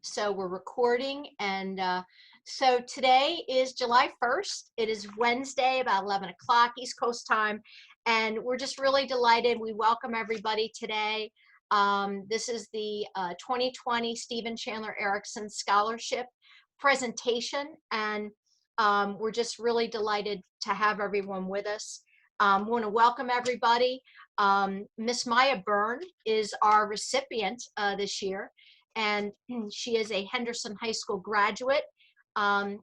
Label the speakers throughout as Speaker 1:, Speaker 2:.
Speaker 1: So we're recording, and so today is July 1st. It is Wednesday, about 11 o'clock East Coast time, and we're just really delighted. We welcome everybody today. This is the 2020 Stephen Chandler Ericson Scholarship presentation, and we're just really delighted to have everyone with us. We want to welcome everybody. Miss Maya Byrne is our recipient this year, and she is a Henderson High School graduate, and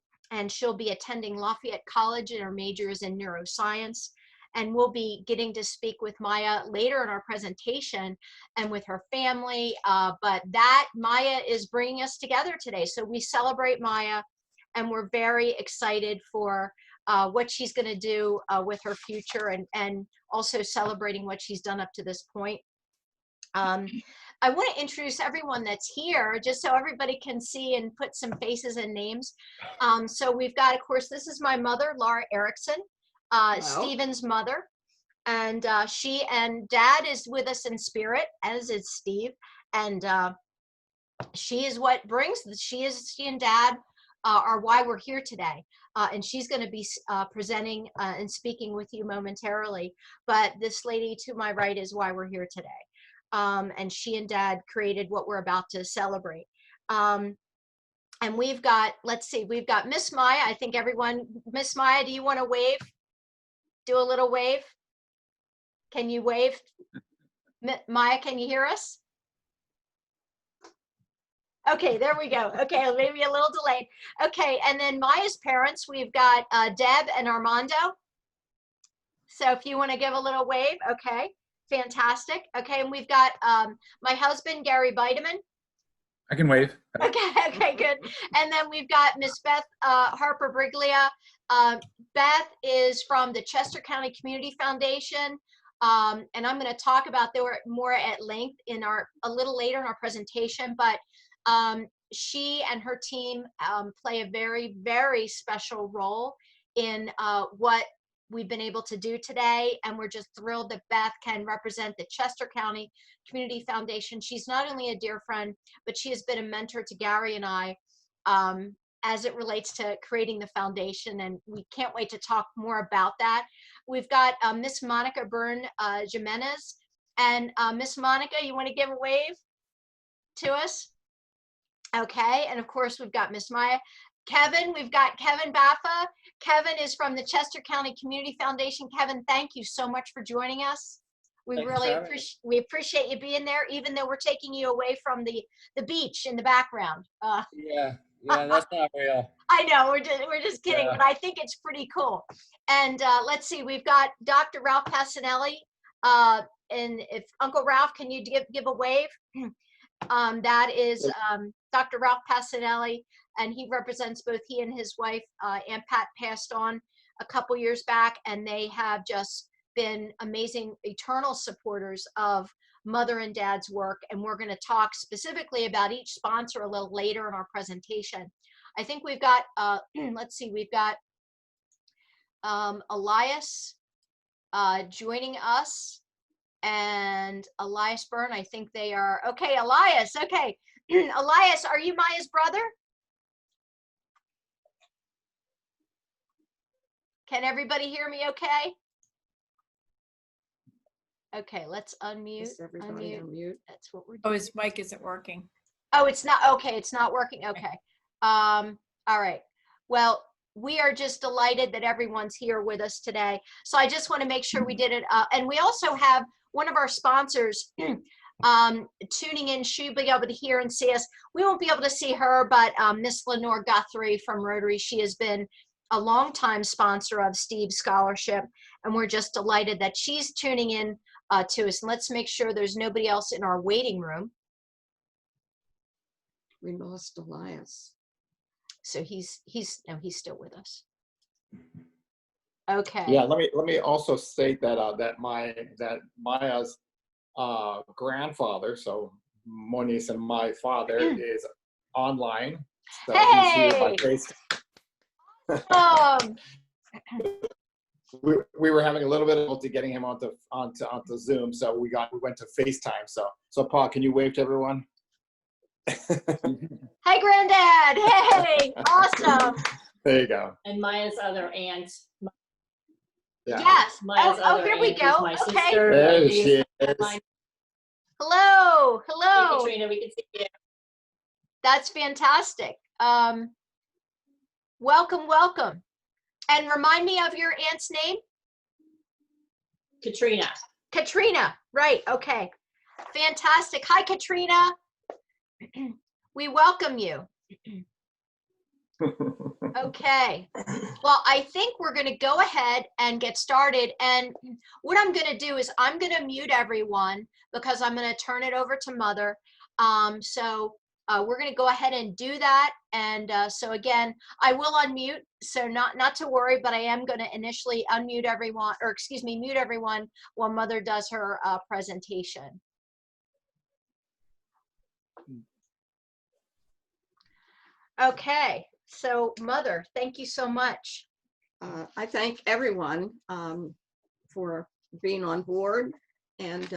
Speaker 1: she'll be attending Lafayette College, and her major is in neuroscience. And we'll be getting to speak with Maya later in our presentation and with her family, but that Maya is bringing us together today. So we celebrate Maya, and we're very excited for what she's going to do with her future, and also celebrating what she's done up to this point. I want to introduce everyone that's here, just so everybody can see and put some faces and names. So we've got, of course, this is my mother, Laura Ericson, Stephen's mother, and she and Dad is with us in spirit, as is Steve, and she is what brings, she and Dad are why we're here today. And she's going to be presenting and speaking with you momentarily. But this lady to my right is why we're here today. And she and Dad created what we're about to celebrate. And we've got, let's see, we've got Miss Maya. I think everyone, Miss Maya, do you want to wave? Do a little wave? Can you wave? Maya, can you hear us? Okay, there we go. Okay, maybe a little delayed. Okay, and then Maya's parents, we've got Deb and Armando. So if you want to give a little wave, okay, fantastic. Okay, and we've got my husband, Gary Bideman.
Speaker 2: I can wave.
Speaker 1: Okay, good. And then we've got Miss Beth Harper Briglia. Beth is from the Chester County Community Foundation. And I'm going to talk about there more at length in a little later in our presentation, but she and her team play a very, very special role in what we've been able to do today. And we're just thrilled that Beth can represent the Chester County Community Foundation. She's not only a dear friend, but she has been a mentor to Gary and I as it relates to creating the foundation. And we can't wait to talk more about that. We've got Miss Monica Byrne Jimenez. And Miss Monica, you want to give a wave to us? Okay, and of course we've got Miss Maya. Kevin, we've got Kevin Baffa. Kevin is from the Chester County Community Foundation. Kevin, thank you so much for joining us. We really appreciate you being there, even though we're taking you away from the beach in the background.
Speaker 2: Yeah, that's not real.
Speaker 1: I know, we're just kidding, but I think it's pretty cool. And let's see, we've got Dr. Ralph Passanelli. And if Uncle Ralph, can you give a wave? That is Dr. Ralph Passanelli, and he represents both he and his wife. Aunt Pat passed on a couple years back, and they have just been amazing, eternal supporters of Mother and Dad's work. And we're going to talk specifically about each sponsor a little later in our presentation. I think we've got, let's see, we've got Elias joining us. And Elias Byrne, I think they are, okay, Elias, okay. Elias, are you Maya's brother? Can everybody hear me okay? Okay, let's unmute.
Speaker 3: Is everybody on mute?
Speaker 1: That's what we're doing.
Speaker 4: Oh, his mic isn't working.
Speaker 1: Oh, it's not, okay, it's not working, okay. All right, well, we are just delighted that everyone's here with us today. So I just want to make sure we did it. And we also have one of our sponsors tuning in. She'll be able to hear and see us. We won't be able to see her, but Miss Lenore Guthrie from Rotary, she has been a longtime sponsor of Steve's scholarship. And we're just delighted that she's tuning in to us. And let's make sure there's nobody else in our waiting room.
Speaker 3: We lost Elias.
Speaker 1: So he's still with us. Okay.
Speaker 5: Yeah, let me also state that Maya's grandfather, so Moniz and my father, is online. So he's here by FaceTime. We were having a little bit of difficulty getting him onto Zoom, so we went to FaceTime. So Paul, can you wave to everyone?
Speaker 1: Hey, Granddad. Hey, awesome.
Speaker 5: There you go.
Speaker 4: And Maya's other aunt.
Speaker 5: Yeah.
Speaker 1: Yes.
Speaker 4: Maya's
Speaker 1: Oh,
Speaker 4: other
Speaker 1: here we
Speaker 4: aunt
Speaker 1: go.
Speaker 4: is my
Speaker 1: Okay.
Speaker 4: sister.
Speaker 5: There
Speaker 4: and
Speaker 5: she is.
Speaker 4: mine.
Speaker 1: Hello.
Speaker 4: Hey,
Speaker 1: Hello.
Speaker 4: Katrina, we can see you.
Speaker 1: That's fantastic. Welcome, welcome. And remind me of your aunt's name?
Speaker 4: Katrina.
Speaker 1: Katrina. Right. Okay. Fantastic. Hi, Katrina. We welcome you. Okay. Well, I think we're going to go ahead and get started. And what I'm going to do is I'm going to mute everyone because I'm going to turn it over to Mother. We're going to go ahead and do that. And so again, I will unmute. So not to worry, but I am going to initially unmute everyone, or excuse me, mute everyone while Mother does her presentation. Okay. So Mother, thank you so much.
Speaker 3: I thank everyone for being on board. And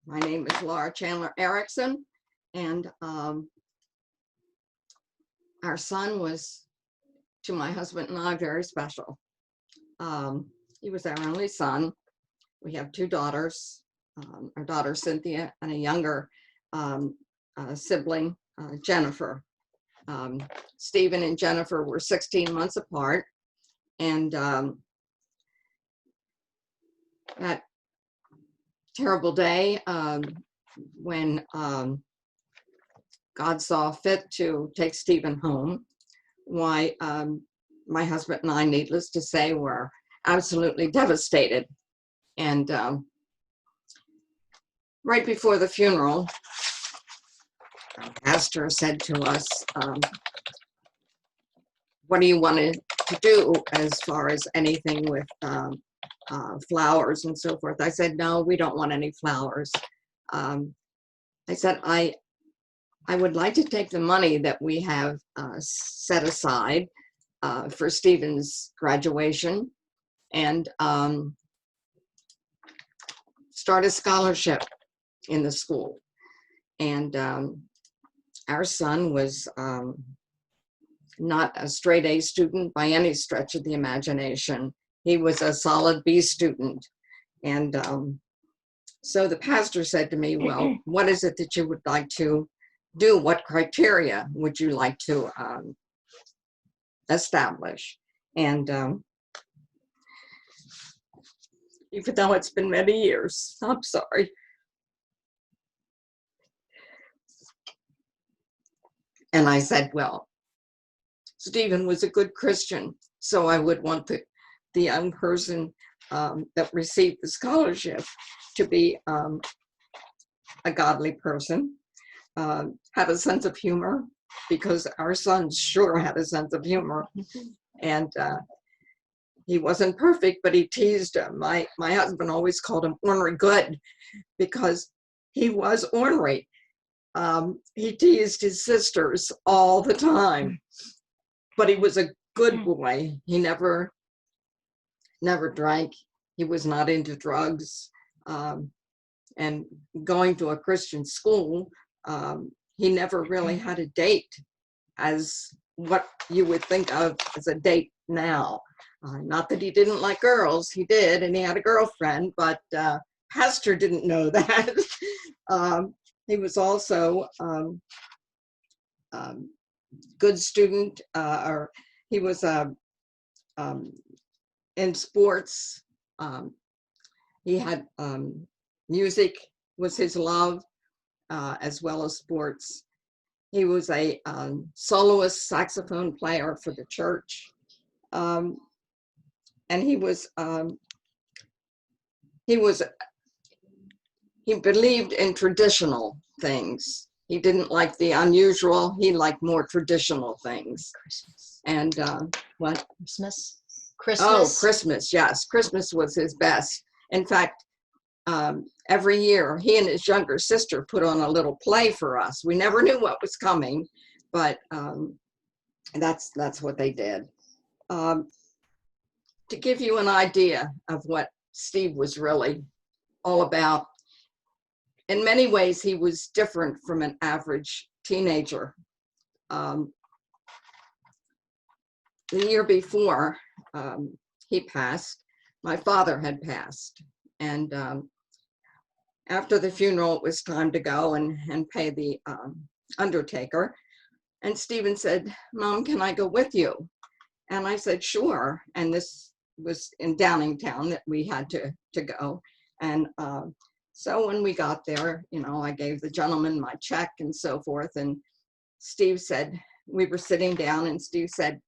Speaker 3: my name is Laura Chandler Ericson. And our son was, to my husband and I, very special. He was our only son. We have two daughters, our daughter Cynthia and a younger sibling, Jennifer. Stephen and Jennifer were 16 months apart, and that terrible day when God saw fit to take Stephen home, why my husband and I, needless to say, were absolutely devastated. And right before the funeral, the pastor said to us, what do you want to do as far as anything with flowers and so forth? I said, no, we don't want any flowers. I said, I would like to take the money that we have set aside for Stephen's graduation and start a scholarship in the school. And our son was not a straight A student by any stretch of the imagination. He was a solid B student. And so the pastor said to me, well, what is it that you would like to do? What criteria would you like to establish? And even though it's been many years, I'm sorry. And I said, well, Stephen was a good Christian, so I would want the young person that received the scholarship to be a godly person, have a sense of humor, because our son sure had a sense of humor. And he wasn't perfect, but he teased him. My husband always called him ornery good, because he was ornery. He teased his sisters all the time, but he was a good boy. He never drank. He was not into drugs. And going to a Christian school, he never really had a date as what you would think of as a date now. Not that he didn't like girls, he did, and he had a girlfriend, but pastor didn't know that. He was also good student, or he was in sports. He had music was his love, as well as sports. He was a soloist saxophone player for the church. And he believed in traditional things. He didn't like the unusual. He liked more traditional things.
Speaker 1: Christmas.
Speaker 3: And what?
Speaker 1: Christmas.
Speaker 3: Oh, Christmas, yes. Christmas was his best. In fact, every year, he and his younger sister put on a little play for us. We never knew what was coming, but that's what they did. To give you an idea of what Steve was really all about, in many ways, he was different from an average teenager. The year before he passed, my father had passed. And after the funeral, it was time to go and pay the undertaker. And Stephen said, "Mom, can I go with you?" And I said, "Sure." And this was in Downingtown that we had to go. And so when we got there, you know, I gave the gentleman my check and so forth. And Steve said, we were sitting down, and Steve said,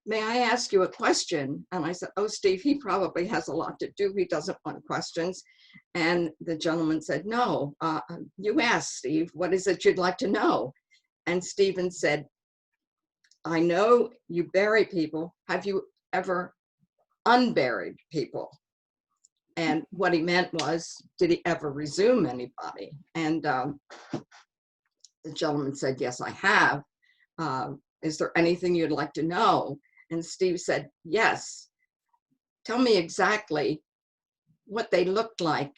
Speaker 3: "May I ask you a question?" And I said, "Oh, Steve, he probably has a lot to do. He doesn't want questions." And the gentleman said, "No, you ask, Steve. What is it you'd like to know?" And Stephen said, "I know you bury people. Have you ever unburied people?" And what he meant was, did he ever resume anybody? And the gentleman said, "Yes, I have. Is there anything you'd like to know?" And Steve said, "Yes. Tell me exactly what they looked like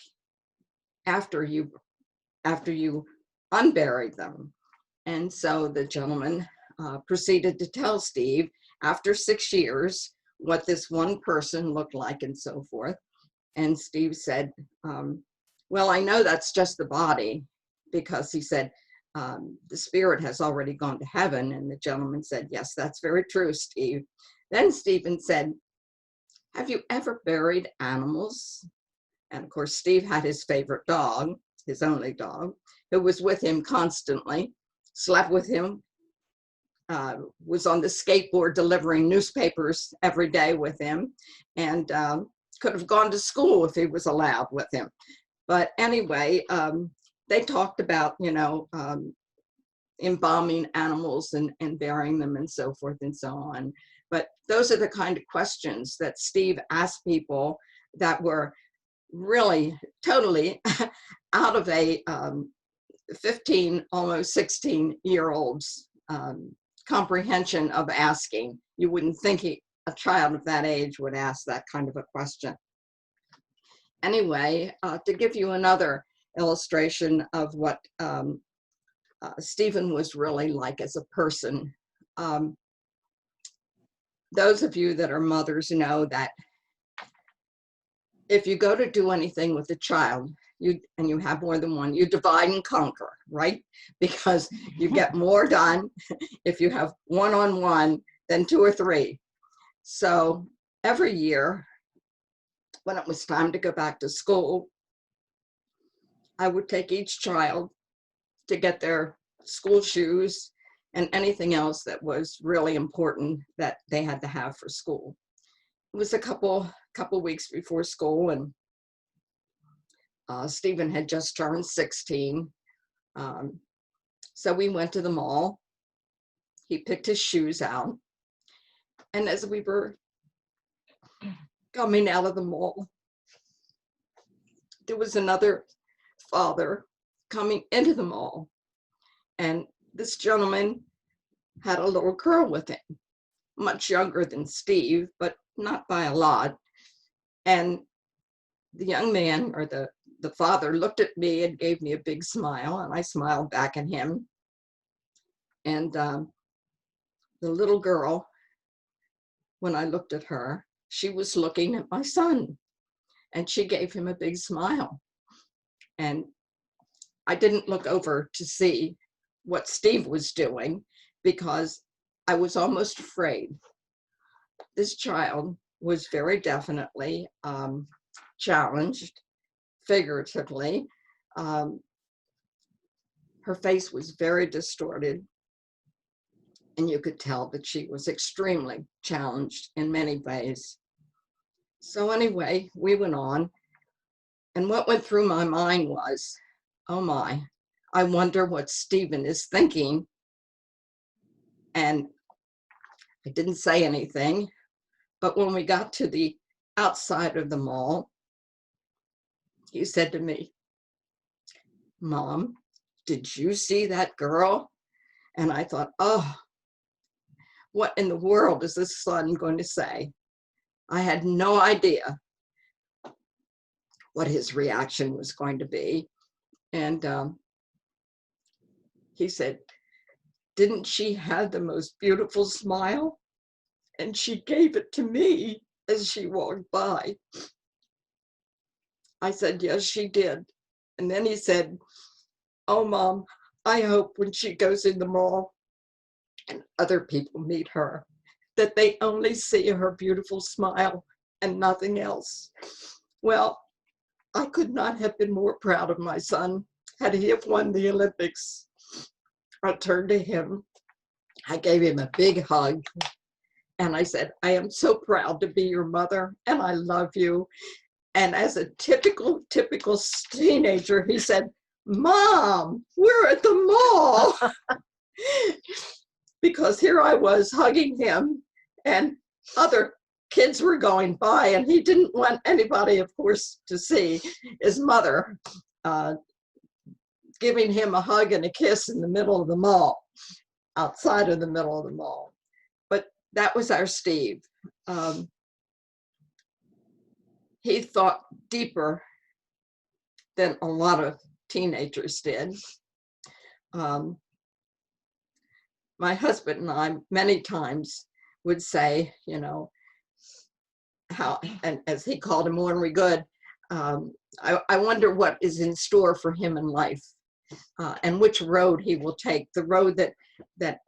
Speaker 3: after you unburied them." And so the gentleman proceeded to tell Steve, after 6 years, what this one person looked like and so forth. And Steve said, "Well, I know that's just the body," because he said, "The spirit has already gone to heaven." And the gentleman said, "Yes, that's very true, Steve." Then Stephen said, "Have you ever buried animals?" And of course, Steve had his favorite dog, his only dog, who was with him constantly, slept with him, was on the skateboard delivering newspapers every day with him, and could have gone to school if he was allowed with him. But anyway, they talked about, you know, embalming animals and burying them and so forth and so on. But those are the kind of questions that Steve asked people that were really totally out of a 15, almost 16-year-old's comprehension of asking. You wouldn't think a child of that age would ask that kind of a question. Anyway, to give you another illustration of what Stephen was really like as a person, those of you that are mothers know that if you go to do anything with a child, and you have more than one, you divide and conquer, right? Because you get more done if you have one-on-one than 2 or 3. So every year, when it was time to go back to school, I would take each child to get their school shoes and anything else that was really important that they had to have for school. It was a couple weeks before school, and Stephen had just turned 16. So we went to the mall. He picked his shoes out. And as we were coming out of the mall, there was another father coming into the mall. And this gentleman had a little girl with him, much younger than Steve, but not by a lot. And the young man, or the father, looked at me and gave me a big smile, and I smiled back at him. And the little girl, when I looked at her, she was looking at my son, and she gave him a big smile. And I didn't look over to see what Steve was doing because I was almost afraid. This child was very definitely challenged, figuratively. Her face was very distorted, and you could tell that she was extremely challenged in many ways. So anyway, we went on, and what went through my mind was, oh my, I wonder what Stephen is thinking. And I didn't say anything, but when we got to the outside of the mall, he said to me, "Mom, did you see that girl?" And I thought, oh, what in the world is this son going to say? I had no idea what his reaction was going to be. And he said, didn't she have the most beautiful smile? And she gave it to me as she walked by. I said, yes, she did. And then he said, oh, Mom, I hope when she goes in the mall and other people meet her, that they only see her beautiful smile and nothing else. Well, I could not have been more proud of my son. Had he have won the Olympics, I turned to him, I gave him a big hug, and I said, I am so proud to be your mother, and I love you. And as a typical teenager, he said, Mom, we're at the mall. Because here I was hugging him, and other kids were going by, and he didn't want anybody, of course, to see his mother giving him a hug and a kiss in the middle of the mall, outside of the middle of the mall. But that was our Steve. He thought deeper than a lot of teenagers did. My husband and I many times would say, you know, how, and as he called him when we good, I wonder what is in store for him in life, and which road he will take, the road that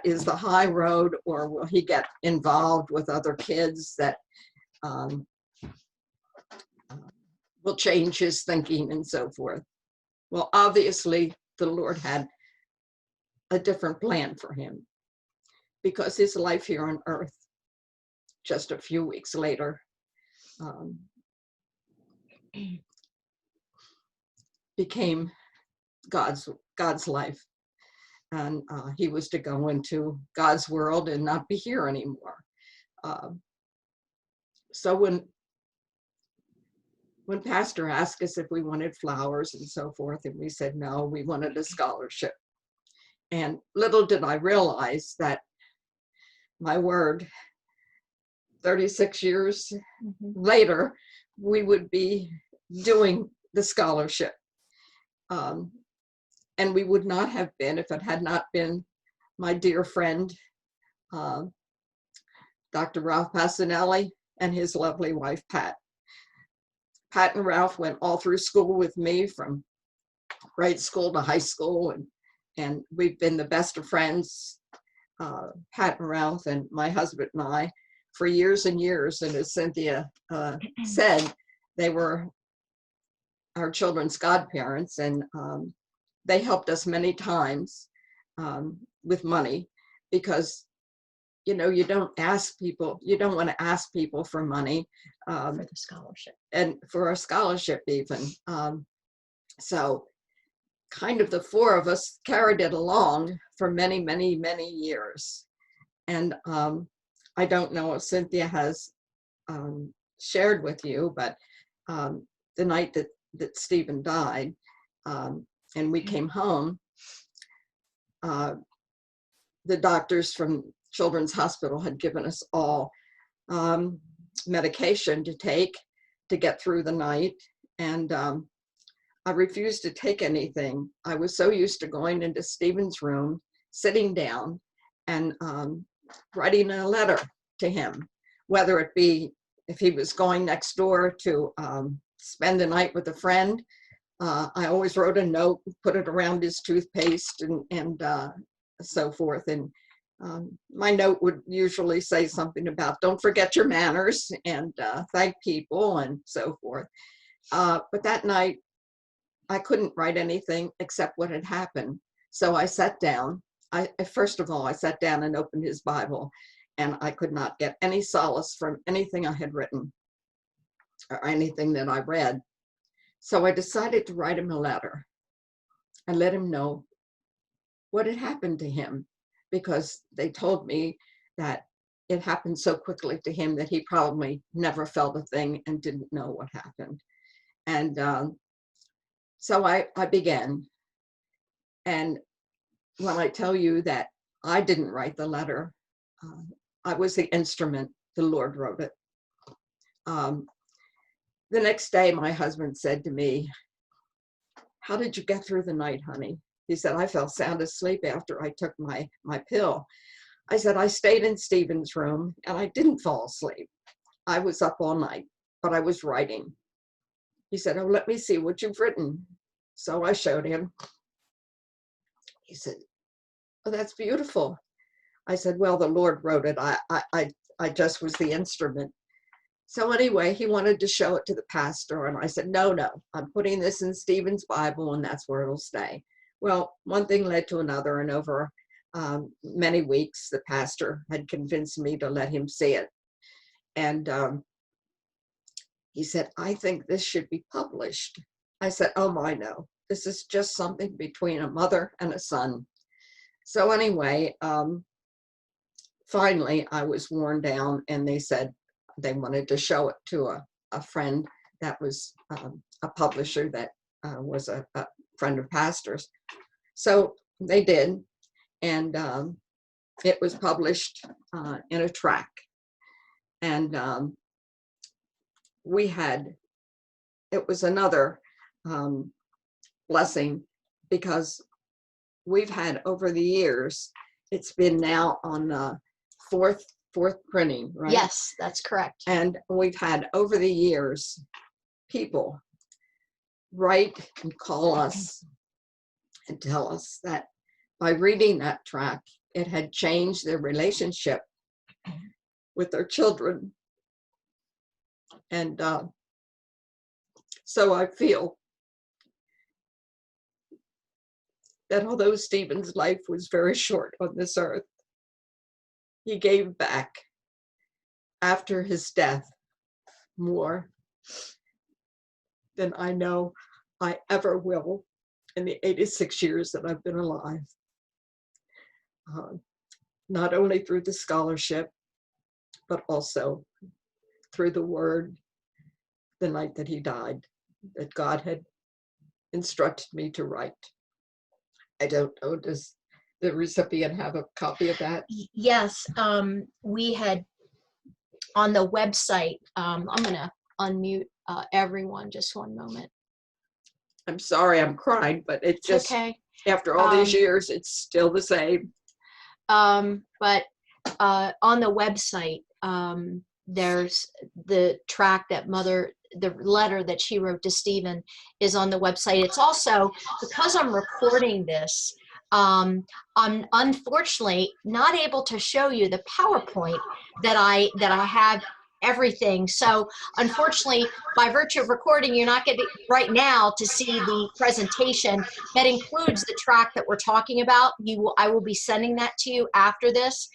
Speaker 3: is the high road, or will he get involved with other kids that will change his thinking and so forth. Well, obviously the Lord had a different plan for him, because his life here on earth, just a few weeks later, became God's life. And he was to go into God's world and not be here anymore. So when Pastor asked us if we wanted flowers and so forth, and we said no, we wanted a scholarship. And little did I realize that, my word, 36 years later, we would be doing the scholarship. And we would not have been if it had not been my dear friend, Dr. Ralph Passanelli, and his lovely wife, Pat. Pat and Ralph went all through school with me, from grade school to high school, and we've been the best of friends, Pat and Ralph and my husband and I, for years and years. And as Cynthia said, they were our children's godparents, and they helped us many times with money, because you know, you don't want to ask people for money for the scholarship, and for a scholarship even. So kind of the four of us carried it along for many, many, many years. And I don't know if Cynthia has shared with you, but the night that Stephen died, and we came home, the doctors from Children's Hospital had given us all medication to take to get through the night. And I refused to take anything. I was so used to going into Stephen's room, sitting down, and writing a letter to him, whether it be if he was going next door to spend the night with a friend. I always wrote a note, put it around his toothpaste, and so forth. And my note would usually say something about don't forget your manners, and thank people, and so forth. But that night, I couldn't write anything except what had happened. So I sat down. First of all, I sat down and opened his Bible, and I could not get any solace from anything I had written or anything that I read. So I decided to write him a letter and let him know what had happened to him, because they told me that it happened so quickly to him that he probably never felt a thing and didn't know what happened. And so I began. And when I tell you that I didn't write the letter, I was the instrument. The Lord wrote it. The next day, my husband said to me, how did you get through the night, honey? He said, I fell sound asleep after I took my pill. I said, I stayed in Stephen's room and I didn't fall asleep. I was up all night, but I was writing. He said, oh, let me see what you've written. So I showed him. He said, oh, that's beautiful. I said, well, the Lord wrote it. I just was the instrument. So anyway, he wanted to show it to the pastor. And I said, no, I'm putting this in Stephen's Bible and that's where it'll stay. Well, one thing led to another, and over many weeks, the pastor had convinced me to let him see it. And he said, I think this should be published. I said, oh my, no, this is just something between a mother and a son. So anyway, finally I was worn down and they said they wanted to show it to a friend that was a publisher that was a friend of pastors. So they did, and it was published in a tract. And it was another blessing, because we've had over the years, it's been now on the fourth printing, right?
Speaker 1: Yes, that's correct.
Speaker 3: And we've had over the years people write and call us and tell us that by reading that tract, it had changed their relationship with their children. And so I feel that although Stephen's life was very short on this earth, he gave back after his death more than I know I ever will in the 86 years that I've been alive. Not only through the scholarship, but also through the word the night that he died, that God had instructed me to write. I don't know, does the recipient have a copy of that?
Speaker 1: Yes, we had on the website, I'm gonna unmute everyone, just one moment.
Speaker 3: I'm sorry, I'm crying, but it
Speaker 1: It's
Speaker 3: just,
Speaker 1: okay.
Speaker 3: after all these years, it's still the same.
Speaker 1: But on the website, there's the tract that Mother, the letter that she wrote to Stephen is on the website. It's also, because I'm recording this, I'm unfortunately not able to show you the PowerPoint that I have everything. So unfortunately, by virtue of recording, you're not getting right now to see the presentation that includes the track that we're talking about. I will be sending that to you after this,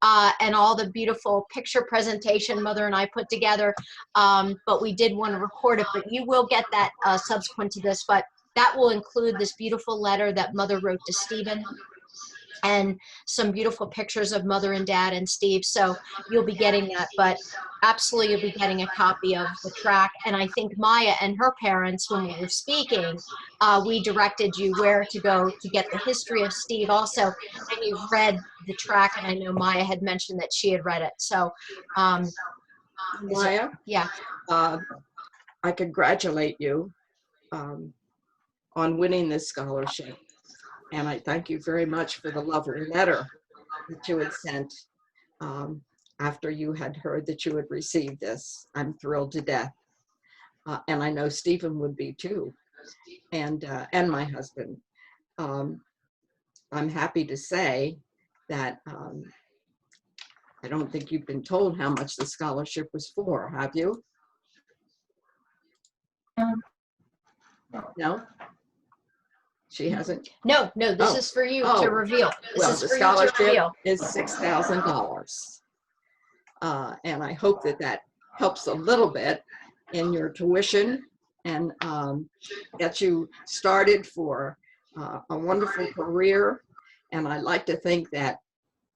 Speaker 1: and all the beautiful picture presentation Mother and I put together. But we did want to record it, but you will get that subsequent to this. But that will include this beautiful letter that Mother wrote to Stephen, and some beautiful pictures of Mother and Dad and Steve. So you'll be getting that, but absolutely you'll be getting a copy of the track. And I think Maya and her parents, when we were speaking, we directed you where to go to get the history of Steve also. And you've read the track, and I know Maya had mentioned that she had read it. So
Speaker 3: Maya,
Speaker 1: yeah.
Speaker 3: I congratulate you on winning this scholarship. And I thank you very much for the lovely letter that you had sent after you had heard that you had received this. I'm thrilled to death. And I know Stephen would be too, and my husband. I'm happy to say that I don't think you've been told how much the scholarship was for, have you? No? She hasn't?
Speaker 1: No, this
Speaker 3: Oh.
Speaker 1: is for you
Speaker 3: Oh.
Speaker 1: to reveal. This
Speaker 3: Well,
Speaker 1: is
Speaker 3: the
Speaker 1: for you to
Speaker 3: scholarship
Speaker 1: reveal.
Speaker 3: is $6,000. And I hope that that helps a little bit in your tuition and get you started for a wonderful career. And I like to think that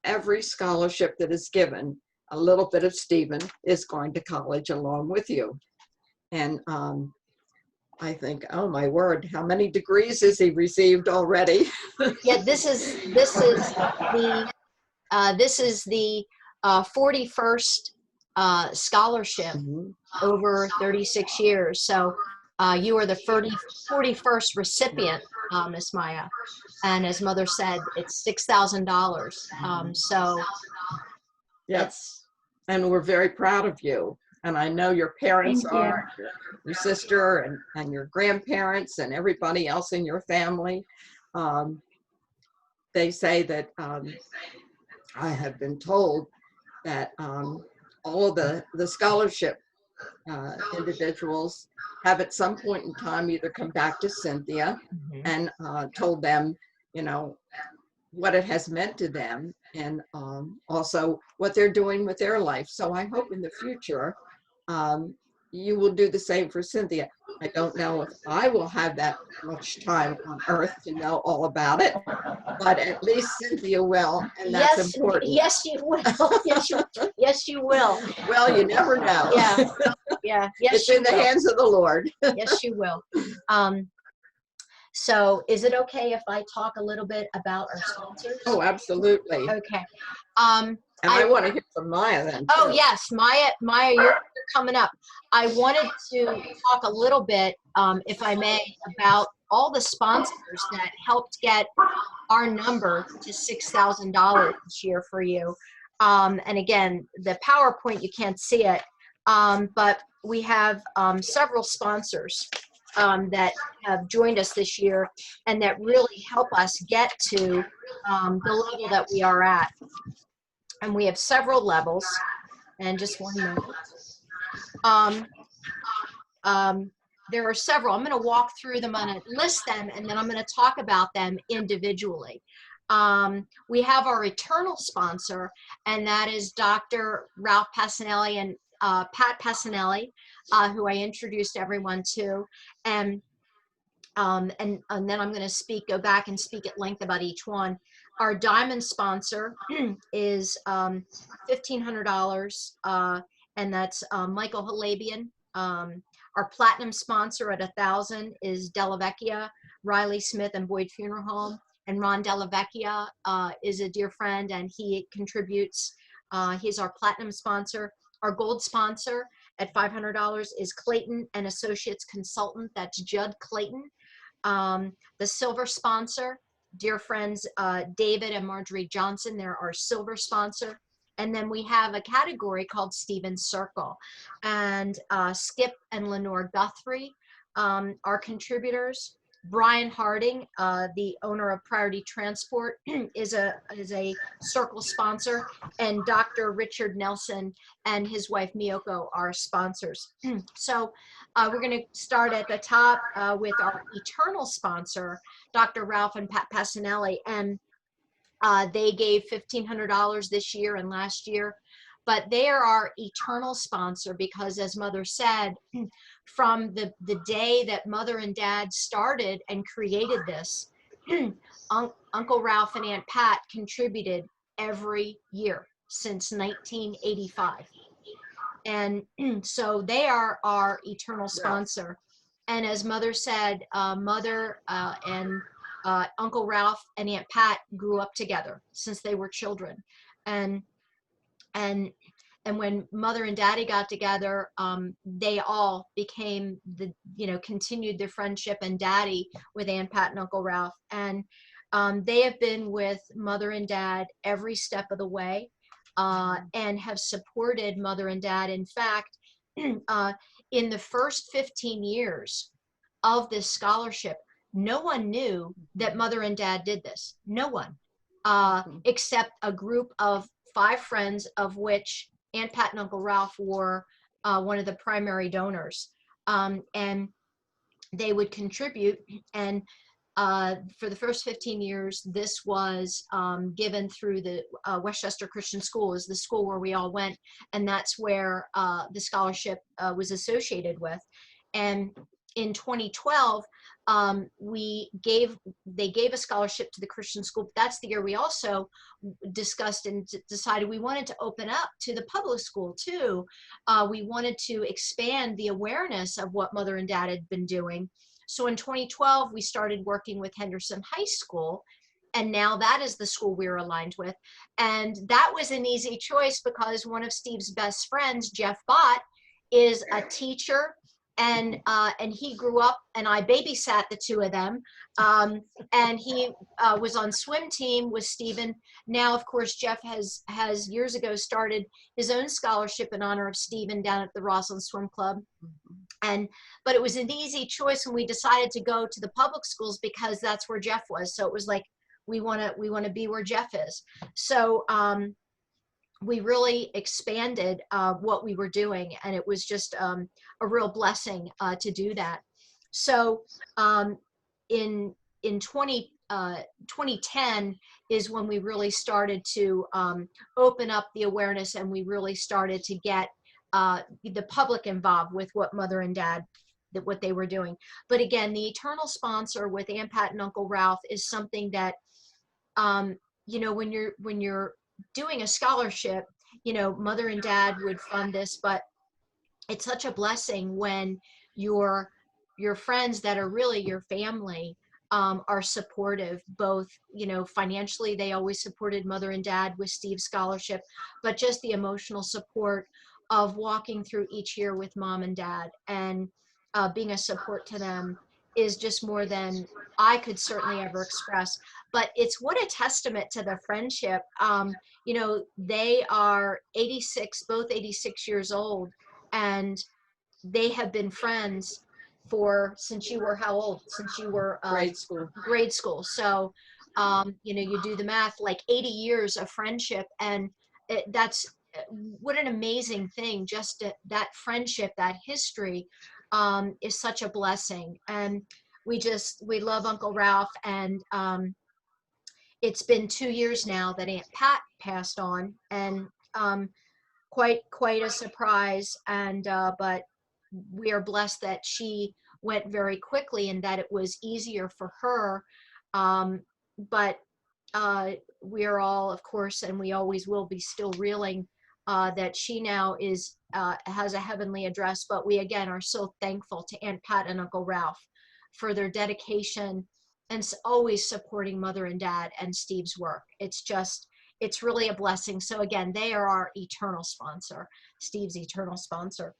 Speaker 3: every scholarship that is given, a little bit of Stephen is going to college along with you. And I think, oh my word, how many degrees has he received already?
Speaker 1: Yeah, this is the 41st scholarship over 36 years. So You are the 41st recipient, Miss Maya. And as Mother said, it's $6,000. So
Speaker 3: Yes. And we're very proud of you. And I know your parents
Speaker 4: Thank you.
Speaker 3: are, your sister and your grandparents and everybody else in your family. They say that I have been told that all of the scholarship individuals have at some point in time either come back to Cynthia and told them, you know, what it has meant to them, and also what they're doing with their life. So I hope in the future you will do the same for Cynthia. I don't know if I will have that much time on earth to know all about it, but at least Cynthia will, and that's
Speaker 1: yes,
Speaker 3: important.
Speaker 1: yes, you will. Yes, you will.
Speaker 3: Well, you never know.
Speaker 1: Yeah, yeah. Yes,
Speaker 3: It's
Speaker 1: you
Speaker 3: in the
Speaker 1: will.
Speaker 3: hands of the Lord.
Speaker 1: Yes, you will. So is it okay if I talk a little bit about our sponsors?
Speaker 3: Oh, absolutely.
Speaker 1: Okay.
Speaker 3: And I want to hear from Maya then.
Speaker 1: Oh,
Speaker 3: too.
Speaker 1: yes, Maya, you're coming up. I wanted to talk a little bit, if I may, about all the sponsors that helped get our number to $6,000 this year for you. And again, the PowerPoint, you can't see it, but we have several sponsors that have joined us this year and that really help us get to the level that we are at. And we have several levels. And just one moment. There are several. I'm going to walk through them. I'm going to list them, and then I'm going to talk about them individually. We have our eternal sponsor, and that is Dr. Ralph Passanelli and Pat Passanelli, who I introduced everyone to. And then I'm going to go back and speak at length about each one. Our diamond sponsor is $1,500, and that's Michael Halabian. Our platinum sponsor at $1,000 is Della Vecchia, Riley Smith and Boyd Funeral Home. And Ron Della Vecchia is a dear friend, and he contributes. He's our platinum sponsor. Our gold sponsor at $500 is Clayton and Associates Consultant. That's Judd Clayton. The silver sponsor, dear friends David and Marjorie Johnson, they're our silver sponsor. And then we have a category called Stephen's Circle. And Skip and Lenore Guthrie are contributors. Brian Harding, the owner of Priority Transport, is a Circle sponsor. And Dr. Richard Nelson and his wife Miyoko are sponsors. So we're going to start at the top with our eternal sponsor, Dr. Ralph and Pat Passanelli. And they gave $1,500 this year and last year, but they are our eternal sponsor because, as Mother said, from the day that Mother and Dad started and created this, Uncle Ralph and Aunt Pat contributed every year since 1985. And so they are our eternal sponsor. And as Mother said, Mother and Uncle Ralph and Aunt Pat grew up together since they were children. And when Mother and Daddy got together, they all became continued their friendship, and Daddy with Aunt Pat and Uncle Ralph. And they have been with Mother and Dad every step of the way and have supported Mother and Dad. In fact, in the first 15 years of this scholarship, no one knew that Mother and Dad did this. No one, except a group of 5 friends, of which Aunt Pat and Uncle Ralph were one of the primary donors. And they would contribute. And for the first 15 years, this was given through the Westchester Christian School, is the school where we all went. And that's where the scholarship was associated with. And in 2012, they gave a scholarship to the Christian school. That's the year we also discussed and decided we wanted to open up to the public school too. We wanted to expand the awareness of what Mother and Dad had been doing. So in 2012, we started working with Henderson High School, and now that is the school we're aligned with. And that was an easy choice because one of Steve's best friends, Jeff Bott, is a teacher and he grew up, and I babysat the two of them. And he was on swim team with Stephen. Now, of course, Jeff has years ago started his own scholarship in honor of Stephen down at the Roslyn Swim Club. But it was an easy choice when we decided to go to the public schools because that's where Jeff was. So it was like, we want to be where Jeff is. So we really expanded what we were doing, and it was just a real blessing to do that. So in 2010 is when we really started to open up the awareness, and we really started to get the public involved with what Mother and Dad, what they were doing. But again, the eternal sponsor with Aunt Pat and Uncle Ralph is something that, you know, when you're doing a scholarship, you know, Mother and Dad would fund this, but it's such a blessing when your friends that are really your family are supportive, both, you know, financially. They always supported Mother and Dad with Steve's scholarship, but just the emotional support of walking through each year with Mom and Dad, and being a support to them is just more than I could certainly ever express. But it's what a testament to the friendship. You know, they are 86, both 86 years old, and they have been friends since you were how old? Since you were
Speaker 3: Grade school.
Speaker 1: grade school. So, you know, you do the math, like 80 years of friendship, and that's what an amazing thing. Just that friendship, that history, is such a blessing. And we love Uncle Ralph, and it's been 2 years now that Aunt Pat passed on, and quite a surprise. And but we are blessed that she went very quickly and that it was easier for her. But we are all, of course, and we always will be, still reeling that she now has a heavenly address. But we again are so thankful to Aunt Pat and Uncle Ralph for their dedication and always supporting Mother and Dad and Steve's work. It's really a blessing. So again, they are our eternal sponsor, Steve's eternal sponsor.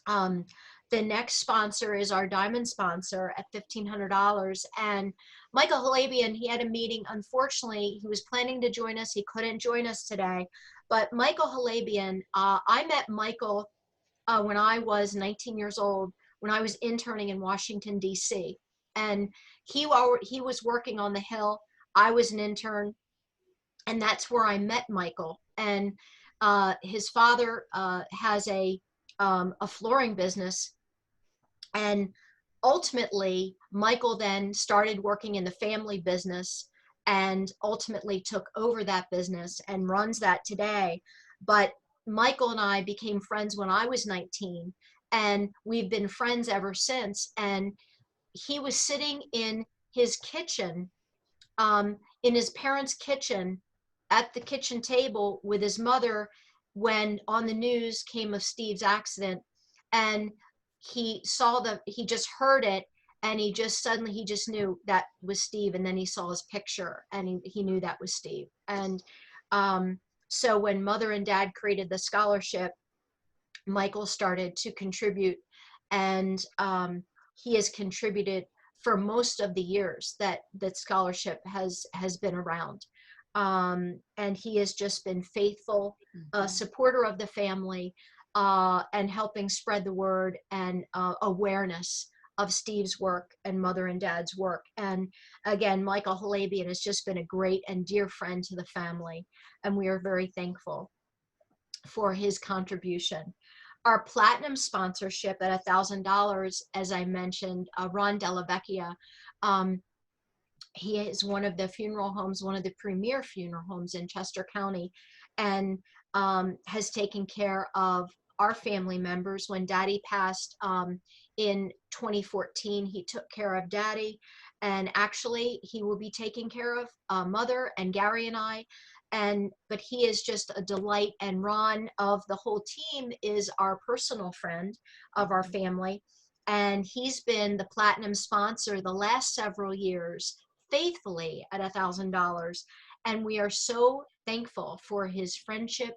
Speaker 1: The next sponsor is our diamond sponsor at $1,500. And Michael Halabian, he had a meeting. Unfortunately, he was planning to join us. He couldn't join us today. But Michael Halabian, I met Michael when I was 19 years old, when I was interning in Washington, D.C. And he was working on the Hill. I was an intern. And that's where I met Michael. And his father has a flooring business. And ultimately, Michael then started working in the family business and ultimately took over that business and runs that today. But Michael and I became friends when I was 19, and we've been friends ever since. And he was sitting in his kitchen, in his parents' kitchen, at the kitchen table with his mother, when on the news came of Steve's accident. And he just heard it, and he just knew that was Steve. And then he saw his picture, and he knew that was Steve. And so when Mother and Dad created the scholarship, Michael started to contribute, and he has contributed for most of the years that scholarship has been around. And he has just been faithful, supporter of the family, and helping spread the word and awareness of Steve's work and Mother and Dad's work. And again, Michael Halabian has just been a great and dear friend to the family, and we are very thankful for his contribution. Our platinum sponsorship at $1,000, as I mentioned, Ron Della Vecchia, he is one of the funeral homes, one of the premier funeral homes in Chester County, and has taken care of our family members. When Daddy passed in 2014, he took care of Daddy, and actually he will be taking care of Mother and Gary and I. But he is just a delight. And Ron, of the whole team, is our personal friend of our family. And he's been the platinum sponsor the last several years, faithfully at $1,000. And we are so thankful for his friendship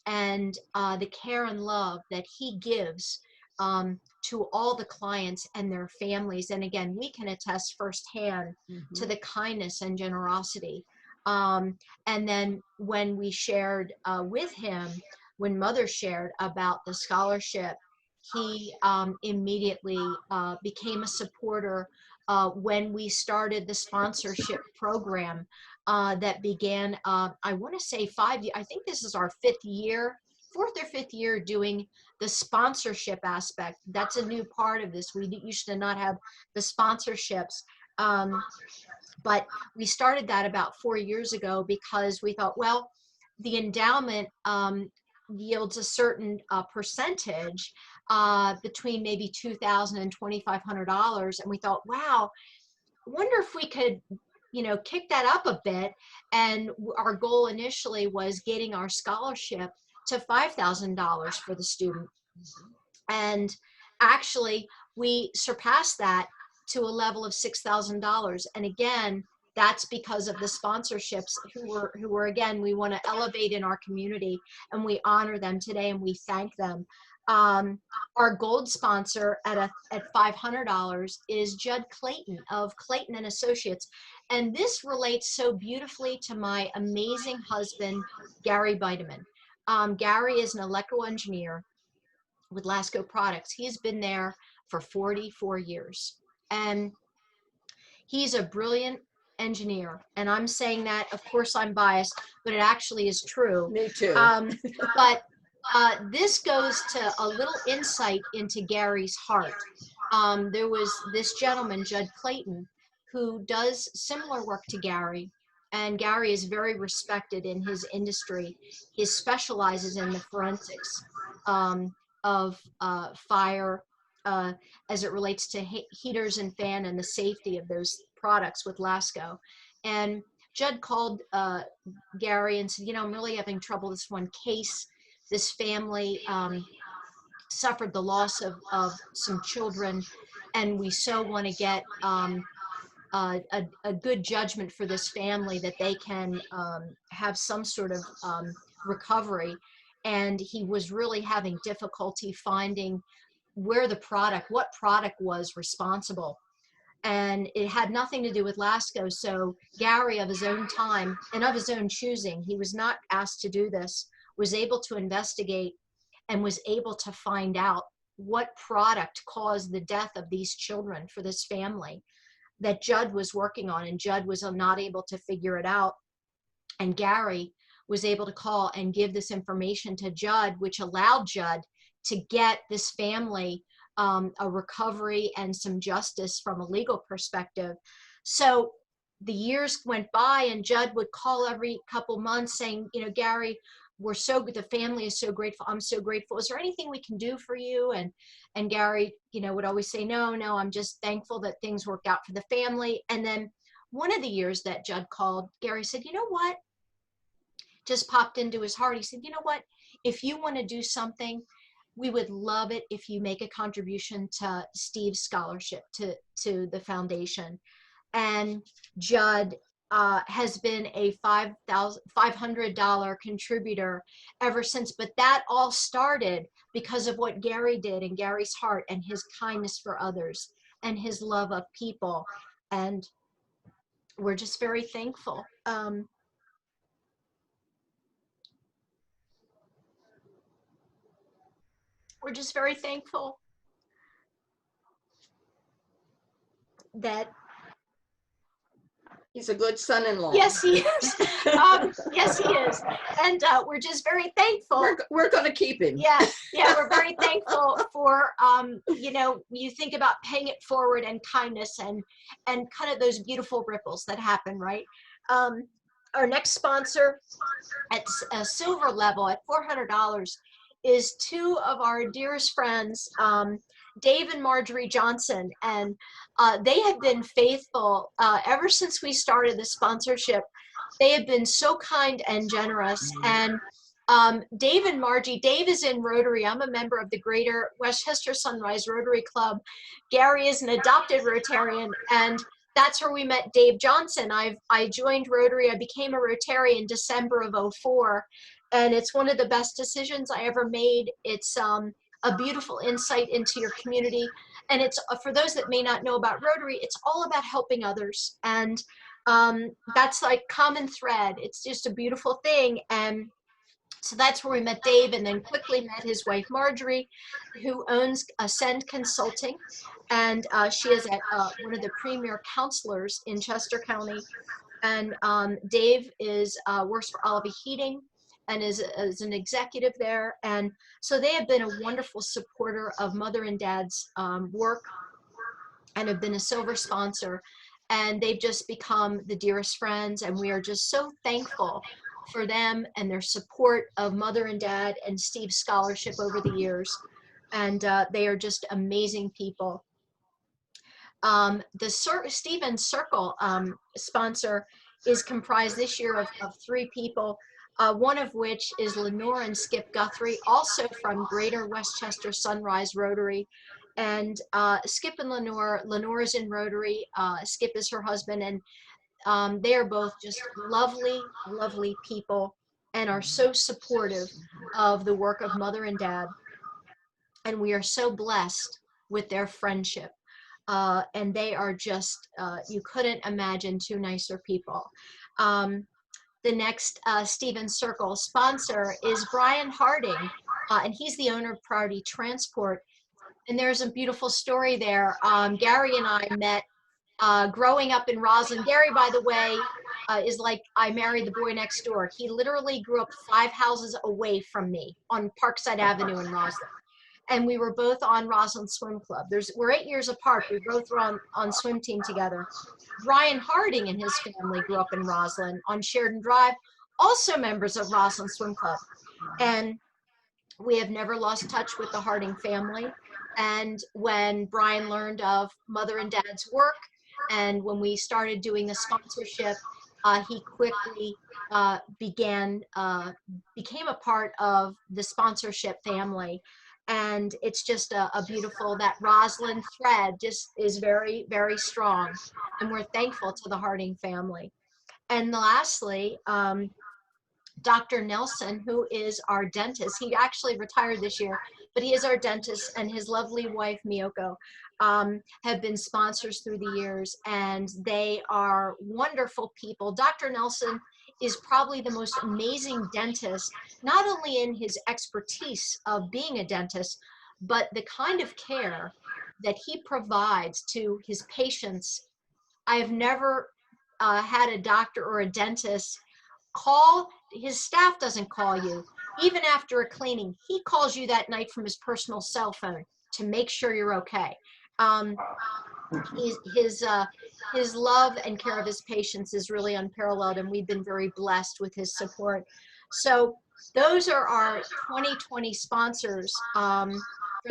Speaker 1: and the care and love that he gives to all the clients and their families. And again, we can attest firsthand to the kindness and generosity. And then when we shared with him, when Mother shared about the scholarship, he immediately became a supporter when we started the sponsorship program that began, I want to say 5 years, I think this is our 4th or 5th year doing the sponsorship aspect. That's a new part of this. We used to not have the sponsorships. But we started that about 4 years ago because we thought, well, the endowment yields a certain percentage between maybe $2,000 and $2,500. And we thought, wow, I wonder if we could, kick that up a bit. And our goal initially was getting our scholarship to $5,000 for the student. And actually, we surpassed that to a level of $6,000. And again, that's because of the sponsorships who were again, we want to elevate in our community, and we honor them today and we thank them. Our gold sponsor at $500 is Judd Clayton of Clayton and Associates. And this relates so beautifully to my amazing husband, Gary Bideman. Gary is an electrical engineer with Lasco Products. He's been there for 44 years. And he's a brilliant engineer. And I'm saying that, of course I'm biased, but it actually is true.
Speaker 3: Me too.
Speaker 1: But this goes to a little insight into Gary's heart. There was this gentleman, Judd Clayton, who does similar work to Gary. And Gary is very respected in his industry. He specializes in the forensics of fire as it relates to heaters and fan and the safety of those products with Lasco. And Judd called Gary and said, I'm really having trouble with this one case. This family suffered the loss of some children, and we so want to get a good judgment for this family that they can have some sort of recovery. And he was really having difficulty finding what product was responsible. And it had nothing to do with Lasco. So Gary, of his own time and of his own choosing, he was not asked to do this, was able to investigate and was able to find out what product caused the death of these children for this family that Judd was working on. And Judd was not able to figure it out. And Gary was able to call and give this information to Judd, which allowed Judd to get this family a recovery and some justice from a legal perspective. So the years went by, and Judd would call every couple months saying, Gary, the family is so grateful. I'm so grateful. Is there anything we can do for you? And Gary, would always say, no, I'm just thankful that things worked out for the family. And then one of the years that Judd called, Gary said, you know what? Just popped into his heart. He said, you know what? If you want to do something, we would love it if you make a contribution to Steve's scholarship to the foundation. And Judd has been a $500 contributor ever since. But that all started because of what Gary did, and Gary's heart and his kindness for others and his love of people. And we're just very thankful. We're just very thankful that
Speaker 3: He's a good son-in-law.
Speaker 1: yes, he is. Yes, he is. And we're just very thankful.
Speaker 3: We're going to keep him.
Speaker 1: Yeah, we're very thankful for, you think about paying it forward and kindness and kind of those beautiful ripples that happen, right? Our next sponsor at a silver level at $400 is two of our dearest friends, Dave and Marjorie Johnson. And they have been faithful ever since we started the sponsorship. They have been so kind and generous. And Dave and Margie, Dave is in Rotary. I'm a member of the Greater Westchester Sunrise Rotary Club. Gary is an adopted Rotarian, and that's where we met Dave Johnson. I joined Rotary. I became a Rotarian in December of '04, and it's one of the best decisions I ever made. It's a beautiful insight into your community. And it's for those that may not know about Rotary, it's all about helping others. And that's like common thread. It's just a beautiful thing. And so that's where we met Dave, and then quickly met his wife, Marjorie, who owns Ascend Consulting. And she is at one of the premier counselors in Chester County. And Dave works for Olive Heating and is an executive there. And so they have been a wonderful supporter of Mother and Dad's work, and have been a silver sponsor. And they've just become the dearest friends. And we are just so thankful for them and their support of Mother and Dad and Steve's scholarship over the years. And they are just amazing people. The Stephen Circle sponsor is comprised this year of 3 people, one of which is Lenore and Skip Guthrie, also from Greater Westchester Sunrise Rotary. And Skip and Lenore is in Rotary, Skip is her husband, and they are both just lovely, lovely people and are so supportive of the work of Mother and Dad. And we are so blessed with their friendship. And they are just, you couldn't imagine 2 nicer people. The next Stephen Circle sponsor is Brian Harding, and he's the owner of Priority Transport. And there's a beautiful story there. Gary and I met growing up in Roslyn. Gary, by the way, is like, I married the boy next door. He literally grew up 5 houses away from me on Parkside Avenue in Roslyn. And we were both on Roslyn Swim Club. We're 8 years apart. We both were on swim team together. Brian Harding and his family grew up in Roslyn on Sheridan Drive, also members of Roslyn Swim Club. And we have never lost touch with the Harding family. And when Brian learned of Mother and Dad's work, and when we started doing the sponsorship, he quickly became a part of the sponsorship family. And it's just a beautiful, that Roslyn thread just is very, very strong. And we're thankful to the Harding family. And lastly, Dr. Nelson, who is our dentist. He actually retired this year, but he is our dentist, and his lovely wife, Miyoko, have been sponsors through the years, and they are wonderful people. Dr. Nelson is probably the most amazing dentist, not only in his expertise of being a dentist, but the kind of care that he provides to his patients. I have never had a doctor or a dentist his staff doesn't call you. Even after a cleaning, he calls you that night from his personal cell phone to make sure you're okay. His love and care of his patients is really unparalleled, and we've been very blessed with his support. So those are our 2020 sponsors for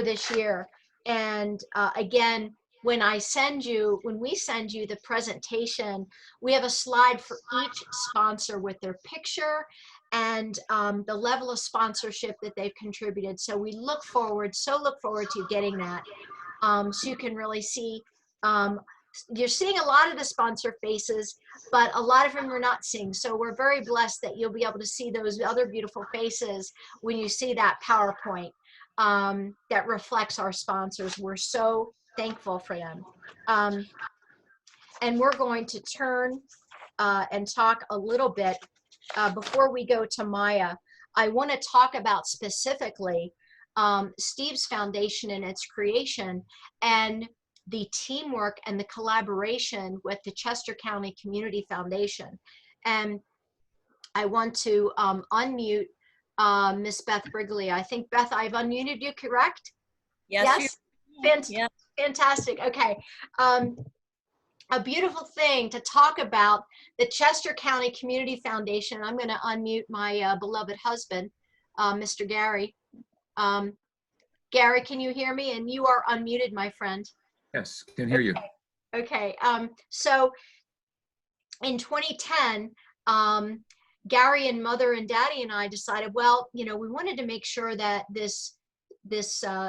Speaker 1: this year. And again, when we send you the presentation, we have a slide for each sponsor with their picture and the level of sponsorship that they've contributed. So we look forward to getting that. So you can really see, you're seeing a lot of the sponsor faces, but a lot of them we're not seeing. So we're very blessed that you'll be able to see those other beautiful faces when you see that PowerPoint that reflects our sponsors. We're so thankful for them. And we're going to turn and talk a little bit before we go to Maya. I want to talk about specifically Steve's foundation and its creation, and the teamwork and the collaboration with the Chester County Community Foundation. And I want to unmute Miss Beth Brigley. I think, Beth, I've unmuted you, correct?
Speaker 6: Yes.
Speaker 1: Yeah. Fantastic. Okay. A beautiful thing to talk about, the Chester County Community Foundation. I'm going to unmute my beloved husband, Mr. Gary. Gary, can you hear me? And you are unmuted, my friend.
Speaker 2: Yes, can hear you.
Speaker 1: Okay. So in 2010, Gary and Mother and Daddy and I decided, well, we wanted to make sure that this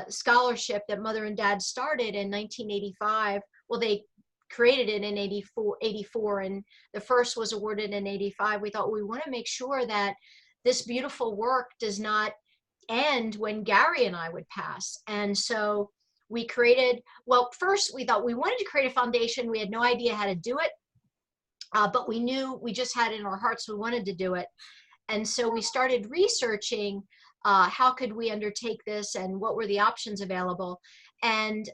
Speaker 1: scholarship that Mother and Dad started in 1985, well, they created it in 84, and the first was awarded in 85. We thought we want to make sure that this beautiful work does not end when Gary and I would pass. And so we created, well, first we thought we wanted to create a foundation. We had no idea how to do it, but we knew, we just had in our hearts we wanted to do it. And so we started researching how could we undertake this and what were the options available. And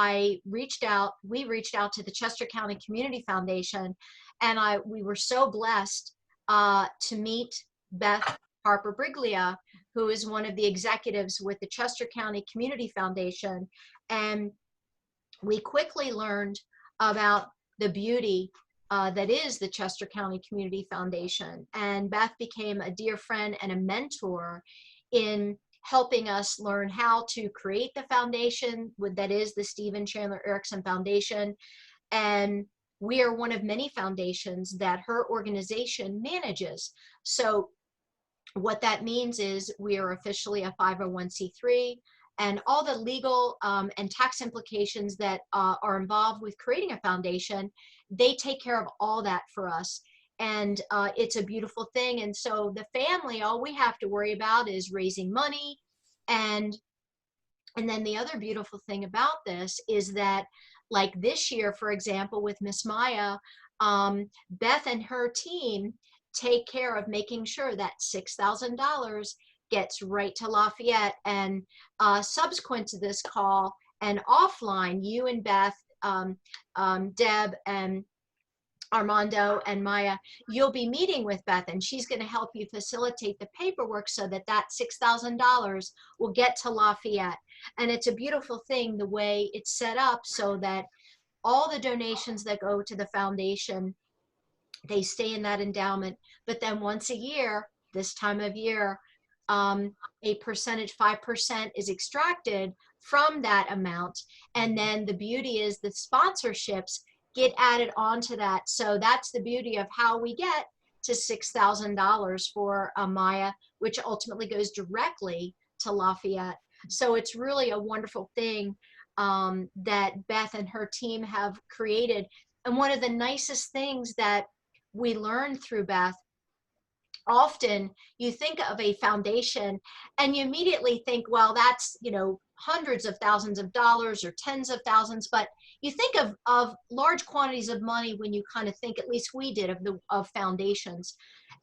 Speaker 1: we reached out to the Chester County Community Foundation, and we were so blessed to meet Beth Harper Briglia, who is one of the executives with the Chester County Community Foundation. And we quickly learned about the beauty that is the Chester County Community Foundation. And Beth became a dear friend and a mentor in helping us learn how to create the foundation, that is the Stephen Chandler Ericson Foundation. And we are one of many foundations that her organization manages. So what that means is we are officially a 501c3, and all the legal and tax implications that are involved with creating a foundation, they take care of all that for us. And it's a beautiful thing. And so the family, all we have to worry about is raising money. And then the other beautiful thing about this is that, like this year, for example, with Miss Maya, Beth and her team take care of making sure that $6,000 gets right to Lafayette. And subsequent to this call and offline, you and Beth, Deb and Armando and Maya, you'll be meeting with Beth, and she's going to help you facilitate the paperwork so that that $6,000 will get to Lafayette. And it's a beautiful thing the way it's set up, so that all the donations that go to the foundation, they stay in that endowment. But then once a year, this time of year, a percentage, 5%, is extracted from that amount. And then the beauty is the sponsorships get added onto that. So that's the beauty of how we get to $6,000 for Maya, which ultimately goes directly to Lafayette. So it's really a wonderful thing that Beth and her team have created. And one of the nicest things that we learned through Beth, often you think of a foundation and you immediately think, well, that's, you know, hundreds of thousands of dollars or tens of thousands, but you think of large quantities of money when you kind of think, at least we did, of foundations.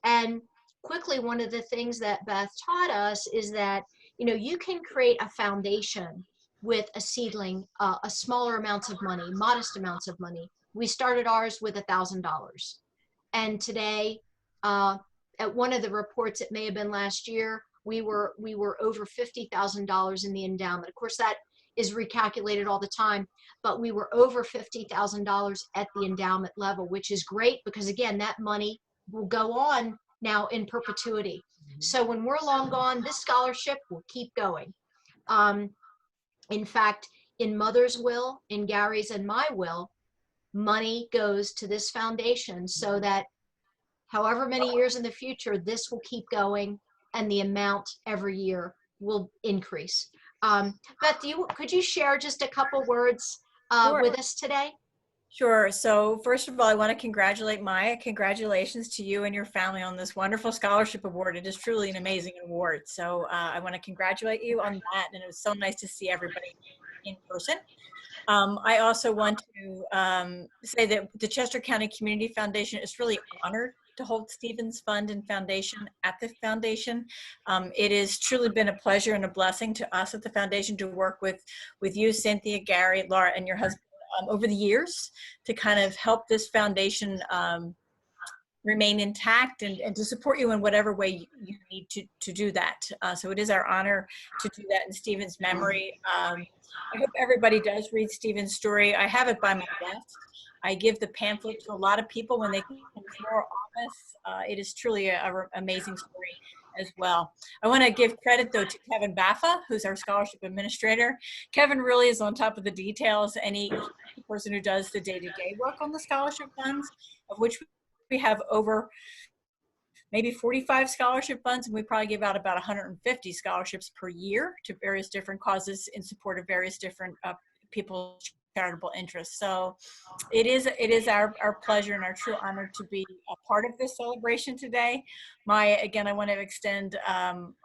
Speaker 1: And quickly, one of the things that Beth taught us is that, you know, you can create a foundation with a seedling, a smaller amounts of money, modest amounts of money. We started ours with $1,000. And today, at one of the reports, it may have been last year, we were over $50,000 in the endowment. Of course, that is recalculated all the time, but we were over $50,000 at the endowment level, which is great because, again, that money will go on now in perpetuity. So when we're long gone, this scholarship will keep going. In fact, in Mother's will, in Gary's and my will, money goes to this foundation so that however many years in the future, this will keep going and the amount every year will increase. Beth, could you share just a couple words
Speaker 6: Sure.
Speaker 1: with us today?
Speaker 6: Sure. So first of all, I want to congratulate Maya. Congratulations to you and your family on this wonderful scholarship award. It is truly an amazing award. So I want to congratulate you on that. And it was so nice to see everybody in person. I also want to say that the Chester County Community Foundation is really honored to hold Stephen's Fund and Foundation at the foundation. It has truly been a pleasure and a blessing to us at the foundation to work with you, Cynthia, Gary, Laura, and your husband over the years to kind of help this foundation remain intact and to support you in whatever way you need to do that. So it is our honor to do that in Stephen's memory. I hope everybody does read Stephen's story. I have it by my desk. I give the pamphlet to a lot of people when they come to our office. It is truly an amazing story as well. I want to give credit though to Kevin Baffa, who's our scholarship administrator. Kevin really is on top of the details, and he's the person who does the day-to-day work on the scholarship funds, of which we have over maybe 45 scholarship funds, and we probably give out about 150 scholarships per year to various different causes in support of various different people's charitable interests. So it is our pleasure and our true honor to be a part of this celebration today. Maya, again, I want to extend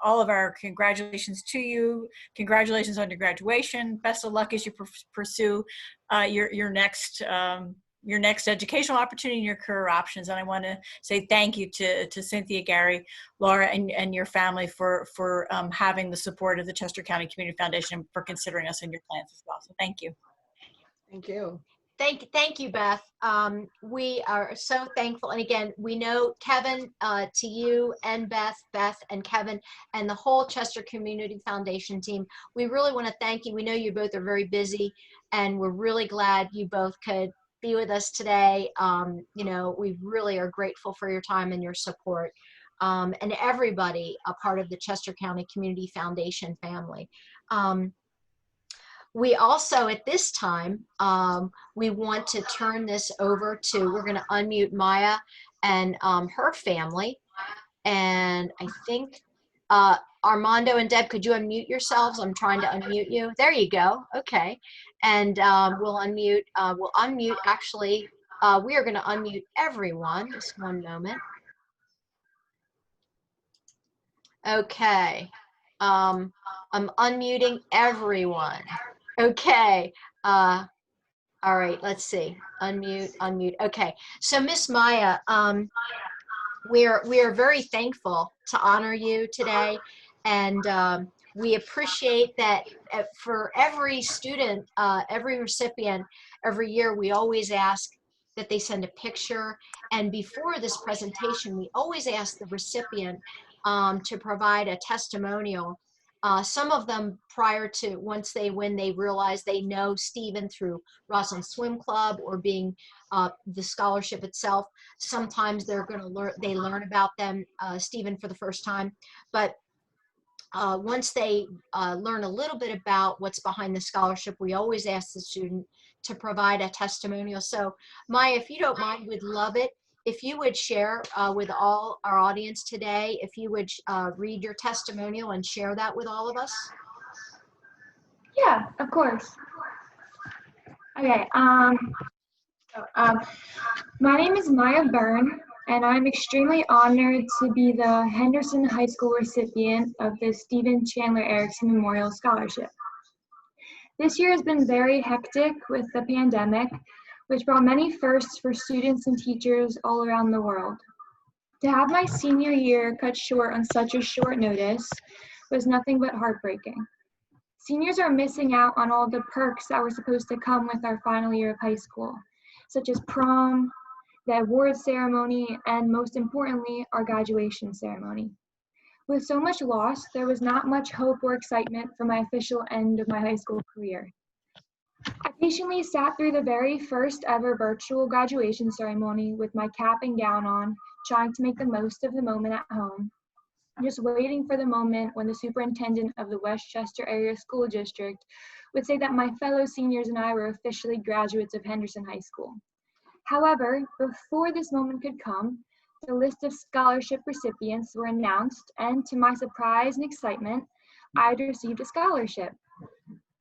Speaker 6: all of our congratulations to you. Congratulations on your graduation. Best of luck as you pursue your next educational opportunity and your career options. And I want to say thank you to Cynthia, Gary, Laura, and your family for having the support of the Chester County Community Foundation and for considering us in your plans as well. So thank you.
Speaker 3: Thank you.
Speaker 1: Thank you, Beth. We are so thankful. And again, we know Kevin, to you and Beth and Kevin and the whole Chester Community Foundation team, we really want to thank you. We know you both are very busy, and we're really glad you both could be with us today. You know, we really are grateful for your time and your support, and everybody a part of the Chester County Community Foundation family. We also, at this time, we want to turn this over to, we're going to unmute Maya and her family. And I think Armando and Deb, could you unmute yourselves? I'm trying to unmute you. There you go. Okay. And we'll unmute actually, we are going to unmute everyone. Just one moment. Okay. I'm unmuting everyone. Okay. All right, let's see. Unmute. Okay. So Miss Maya, we are very thankful to honor you today, and we appreciate that for every student, every recipient, every year, we always ask that they send a picture. And before this presentation, we always ask the recipient to provide a testimonial. Some of them prior to, once they win, they realize they know Stephen through Roslyn Swim Club or being the scholarship itself. Sometimes they're going to learn about them, Stephen, for the first time. But once they learn a little bit about what's behind the scholarship, we always ask the student to provide a testimonial. So Maya, if you don't mind, we'd love it if you would share with all our audience today, if you would read your testimonial and share that with all of us.
Speaker 7: Yeah, of course. Okay. My name is Maya Byrne, and I'm extremely honored to be the Henderson High School recipient of the Stephen Chandler Ericson Memorial Scholarship. This year has been very hectic with the pandemic, which brought many firsts for students and teachers all around the world. To have my senior year cut short on such a short notice was nothing but heartbreaking. Seniors are missing out on all the perks that were supposed to come with our final year of high school, such as prom, the award ceremony, and most importantly, our graduation ceremony. With so much loss, there was not much hope or excitement for my official end of my high school career. I patiently sat through the very first ever virtual graduation ceremony with my cap and gown on, trying to make the most of the moment at home, just waiting for the moment when the superintendent of the Westchester Area School District would say that my fellow seniors and I were officially graduates of Henderson High School. However, before this moment could come, the list of scholarship recipients were announced, and to my surprise and excitement, I had received a scholarship.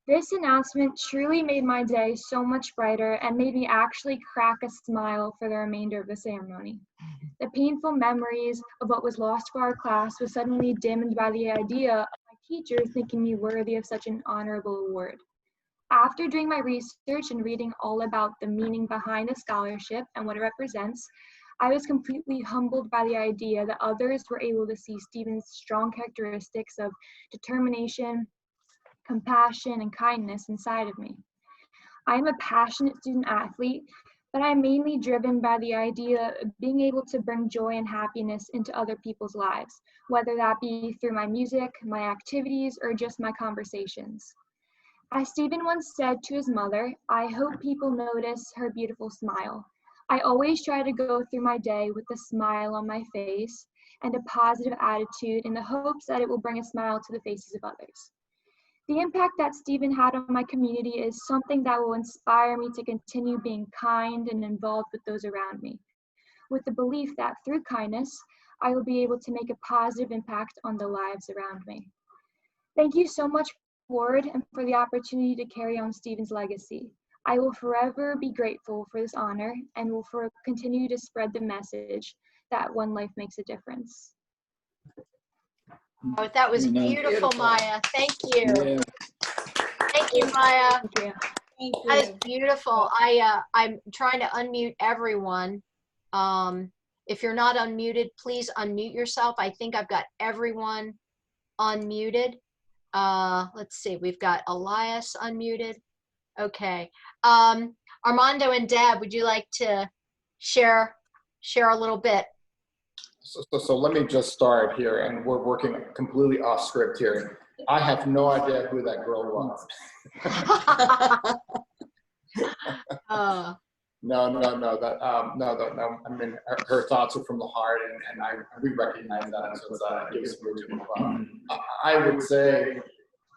Speaker 7: This announcement truly made my day so much brighter and made me actually crack a smile for the remainder of the ceremony. The painful memories of what was lost for our class was suddenly dimmed by the idea of my teachers thinking me worthy of such an honorable award. After doing my research and reading all about the meaning behind the scholarship and what it represents, I was completely humbled by the idea that others were able to see Stephen's strong characteristics of determination, compassion, and kindness inside of me. I am a passionate student athlete, but I am mainly driven by the idea of being able to bring joy and happiness into other people's lives, whether that be through my music, my activities, or just my conversations. As Stephen once said to his mother, I hope people notice her beautiful smile. I always try to go through my day with a smile on my face and a positive attitude in the hopes that it will bring a smile to the faces of others. The impact that Stephen had on my community is something that will inspire me to continue being kind and involved with those around me, with the belief that through kindness, I will be able to make a positive impact on the lives around me. Thank you so much, Ward, and for the opportunity to carry on Stephen's legacy. I will forever be grateful for this honor and will continue to spread the message that one life makes a difference.
Speaker 1: Oh, that was
Speaker 2: Amen.
Speaker 1: beautiful,
Speaker 3: Beautiful.
Speaker 1: Maya. Thank you.
Speaker 2: Yeah.
Speaker 1: Thank you, Maya.
Speaker 7: Thank you.
Speaker 6: Thank
Speaker 1: That is
Speaker 6: you.
Speaker 1: beautiful. I'm trying to unmute everyone. If you're not unmuted, please unmute yourself. I think I've got everyone unmuted. Let's see. We've got Elias unmuted. Okay. Armando and Deb, would you like to share a little bit?
Speaker 5: So let me just start here, and we're working completely off script here. I have no idea who that girl was.
Speaker 1: Uh,
Speaker 5: No. I mean, her thoughts are from the heart, and we recognize that. So it gives me I would say,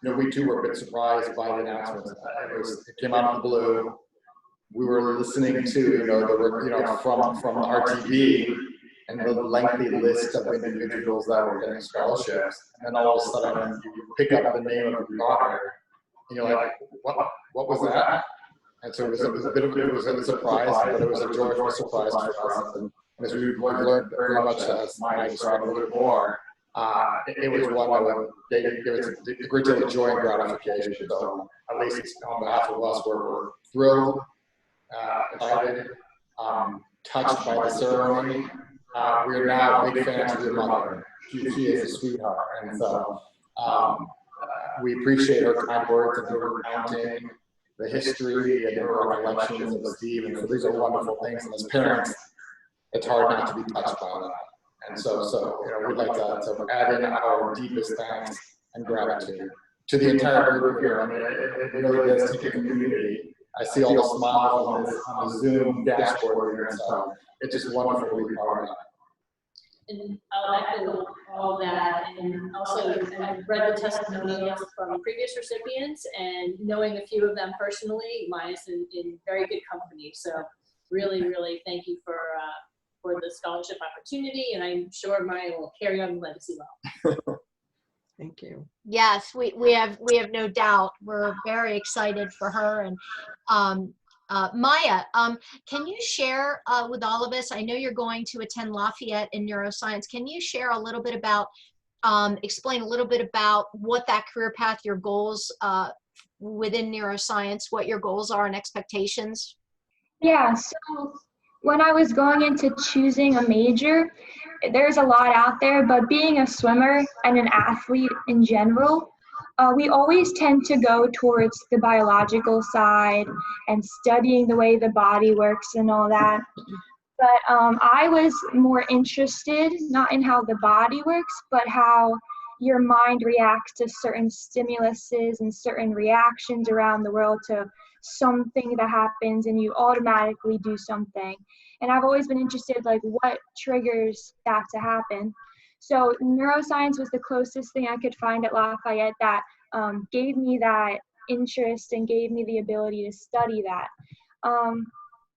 Speaker 5: we too were a bit surprised by the announcement. It came out of the blue. We were listening to, from RTV and the lengthy list of individuals that were getting scholarships, and then all of a sudden you pick up the name of your daughter, and you're like, what was that? And so it was a surprise, but it was a joyful surprise for us. And as we've learned very much, as Maya described a little bit more, it was one that gave us a great deal of joy and gratification. So at least on behalf of us, we're thrilled, excited, touched by the ceremony. We are now big fans of your mother. She is a sweetheart, and so we appreciate her kind words and her recounting the history and her recollections of Steve. And so these are wonderful things, and as parents, it's hard not to be touched by that. And so we'd like to add in our deepest thanks and gratitude to the entire group here. I mean, it really does take a community. I see all the smiles on the Zoom dashboard here, and so it's just wonderful to be part of that.
Speaker 4: And I'll echo all that, and also I've read the testimonials from previous recipients, and knowing a few of them personally, Maya's in very good company. So really, really thank you for the scholarship opportunity, and I'm sure Maya will carry on the legacy well.
Speaker 3: Thank you.
Speaker 1: yes, we have no doubt. We're very excited for her. And Maya, can you share with all of us? I know you're going to attend Lafayette in neuroscience. Can you share a little bit about, explain a little bit about what that career path, your goals within neuroscience, what your goals are and expectations?
Speaker 7: Yeah, so when I was going into choosing a major, there's a lot out there, but being a swimmer and an athlete in general, we always tend to go towards the biological side and studying the way the body works and all that. But I was more interested not in how the body works, but how your mind reacts to certain stimuluses and certain reactions around the world to something that happens, and you automatically do something. And I've always been interested, like, what triggers that to happen. So neuroscience was the closest thing I could find at Lafayette that gave me that interest and gave me the ability to study that.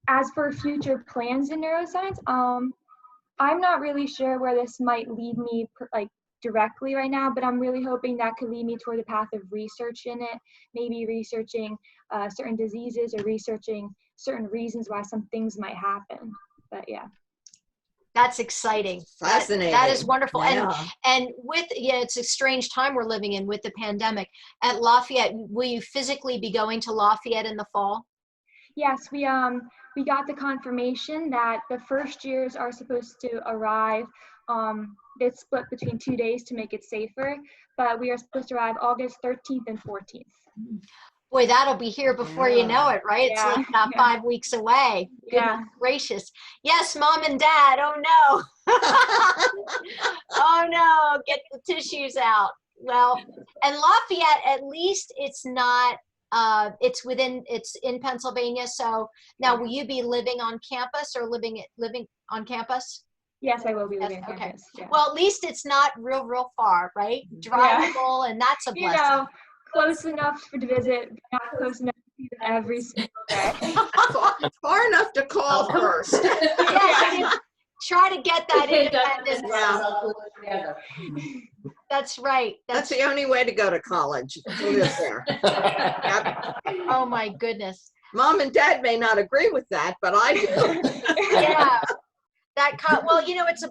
Speaker 7: As for future plans in neuroscience, I'm not really sure where this might lead me directly right now, but I'm really hoping that could lead me toward the path of research in it, maybe researching certain diseases or researching certain reasons why some things might happen. But yeah.
Speaker 1: That's exciting.
Speaker 3: Fascinating.
Speaker 1: That is wonderful.
Speaker 3: Yeah.
Speaker 1: And with, it's a strange time we're living in with the pandemic. At Lafayette, will you physically be going to Lafayette in the fall?
Speaker 7: Yes, we got the confirmation that the first years are supposed to arrive. It's split between 2 days to make it safer, but we are supposed to arrive August 13th and 14th.
Speaker 1: Boy, that'll be here before you know it, right? It's
Speaker 7: Yeah.
Speaker 1: like about 5 weeks away.
Speaker 7: Yeah.
Speaker 1: Goodness gracious. Yes, Mom and Dad. Oh no. Oh no, get the tissues out. Well, and Lafayette, at least it's not, it's in Pennsylvania. So now will you be living on campus or living on campus?
Speaker 7: Yes, I will be living
Speaker 1: Yes,
Speaker 7: on
Speaker 1: okay.
Speaker 7: campus. Yeah.
Speaker 1: Well, at least it's not real far, right?
Speaker 7: Yeah.
Speaker 1: Drivable, and that's a
Speaker 7: You
Speaker 1: blessing.
Speaker 7: know, close enough to visit, but not close enough to see them every single day.
Speaker 3: Far enough to call first.
Speaker 1: Yeah, try to get that independence.
Speaker 4: Together.
Speaker 1: That's right.
Speaker 3: That's the only way to go to college, to live there. Yep.
Speaker 1: Oh my goodness.
Speaker 3: Mom and Dad may not agree with that, but I do.
Speaker 1: Yeah. Well,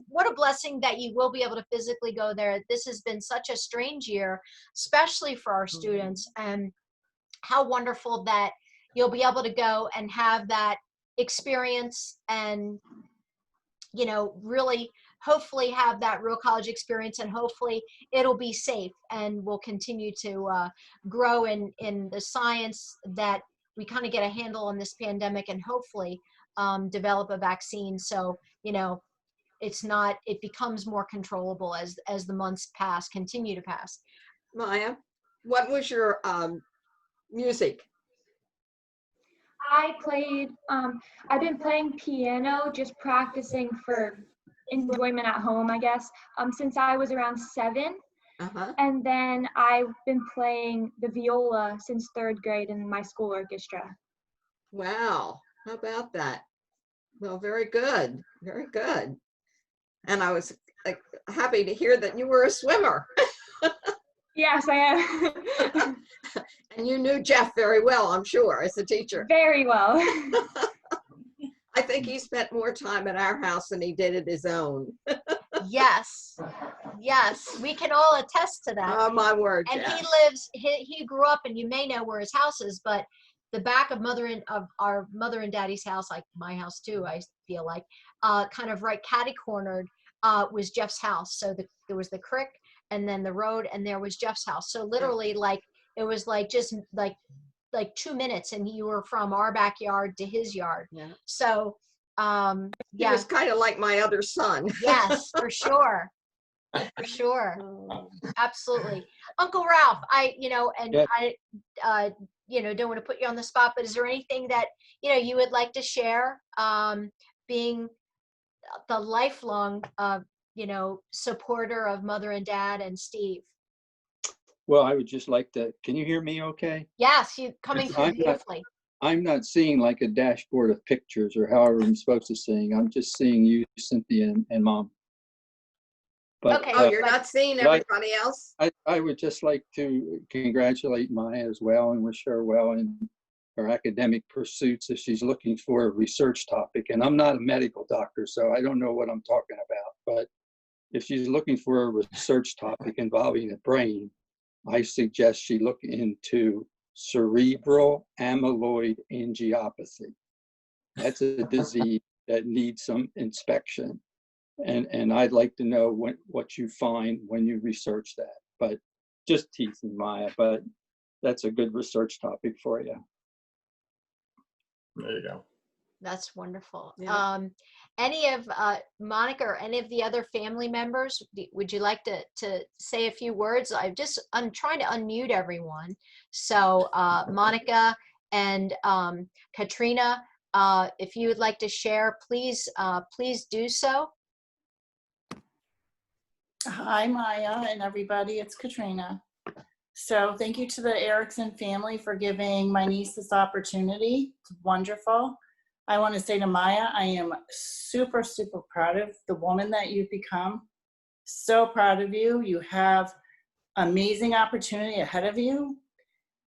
Speaker 1: what a blessing that you will be able to physically go there. This has been such a strange year, especially for our students, and how wonderful that you'll be able to go and have that experience and, really hopefully have that real college experience, and hopefully it'll be safe and we'll continue to grow in the science that we kind of get a handle on this pandemic, and hopefully develop a vaccine. So, it becomes more controllable as the months continue to pass.
Speaker 3: Maya, what was your music?
Speaker 7: I've been playing piano, just practicing for enjoyment at home, I guess, since I was around 7.
Speaker 3: Uh-huh.
Speaker 7: And then I've been playing the viola since 3rd grade in my school orchestra.
Speaker 3: Wow, how about that? Well, very good, very good. And I was happy to hear that you were a swimmer.
Speaker 7: Yes, I am.
Speaker 3: And you knew Jeff very well, I'm sure, as a teacher.
Speaker 7: Very well.
Speaker 3: I think he spent more time at our house than he did at his own.
Speaker 1: Yes, we can all attest to that.
Speaker 3: Oh, my word,
Speaker 1: And
Speaker 3: Jeff.
Speaker 1: he grew up, and you may know where his house is, but the back of our mother and daddy's house, like my house too, I feel like, kind of right catty cornered, was Jeff's house. So there was the creek, and then the road, and there was Jeff's house. So literally, it was just 2 minutes, and you were from our backyard to his yard.
Speaker 3: Yeah.
Speaker 1: So,
Speaker 3: He was kind of like my other son.
Speaker 1: yes, for sure. For sure. Absolutely. Uncle Ralph,
Speaker 2: Yeah.
Speaker 1: I don't want to put you on the spot, but is there anything that, you would like to share, being the lifelong, supporter of Mother and Dad and Steve?
Speaker 8: Well, I would just like to, can you hear me okay?
Speaker 1: Yes, you coming
Speaker 8: Yes,
Speaker 1: through
Speaker 8: I'm not-
Speaker 1: beautifully.
Speaker 8: I'm not seeing like a dashboard of pictures or however I'm supposed to sing. I'm just seeing you, Cynthia, and Mom. But
Speaker 1: Okay.
Speaker 3: Oh, you're not seeing
Speaker 8: but I-
Speaker 3: everybody else?
Speaker 8: I would just like to congratulate Maya as well and wish her well in her academic pursuits if she's looking for a research topic. And I'm not a medical doctor, so I don't know what I'm talking about. But if she's looking for a research topic involving the brain, I suggest she look into cerebral amyloid angiopathy. That's a disease that needs some inspection. And I'd like to know what you find when you research that. But just teasing, Maya, but that's a good research topic for you.
Speaker 5: There you go.
Speaker 1: That's wonderful.
Speaker 3: Yeah.
Speaker 1: Any of Monica or any of the other family members, would you like to say a few words? I'm trying to unmute everyone. So Monica and Katrina, if you would like to share, please do so.
Speaker 9: Hi, Maya and everybody. It's Katrina. So thank you to the Ericson family for giving my niece this opportunity. It's wonderful. I want to say to Maya, I am super, super proud of the woman that you've become. So proud of you. You have amazing opportunity ahead of you.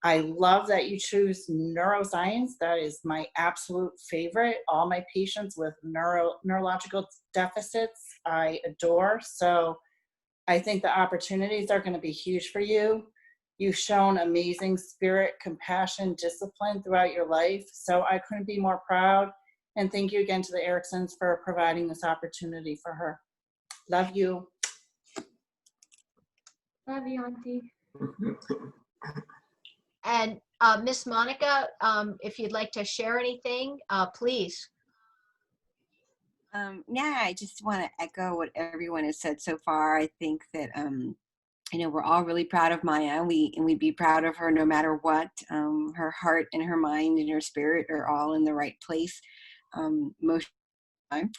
Speaker 9: I love that you choose neuroscience. That is my absolute favorite. All my patients with neurological deficits, I adore. So I think the opportunities are going to be huge for you. You've shown amazing spirit, compassion, discipline throughout your life. So I couldn't be more proud. And thank you again to the Ericsons for providing this opportunity for her. Love you.
Speaker 7: Love you, Auntie.
Speaker 1: And Miss Monica, if you'd like to share anything, please.
Speaker 10: Yeah, I just want to echo what everyone has said so far. I think that we're all really proud of Maya, and we'd be proud of her no matter what. Her heart and her mind and her spirit are all in the right place most of the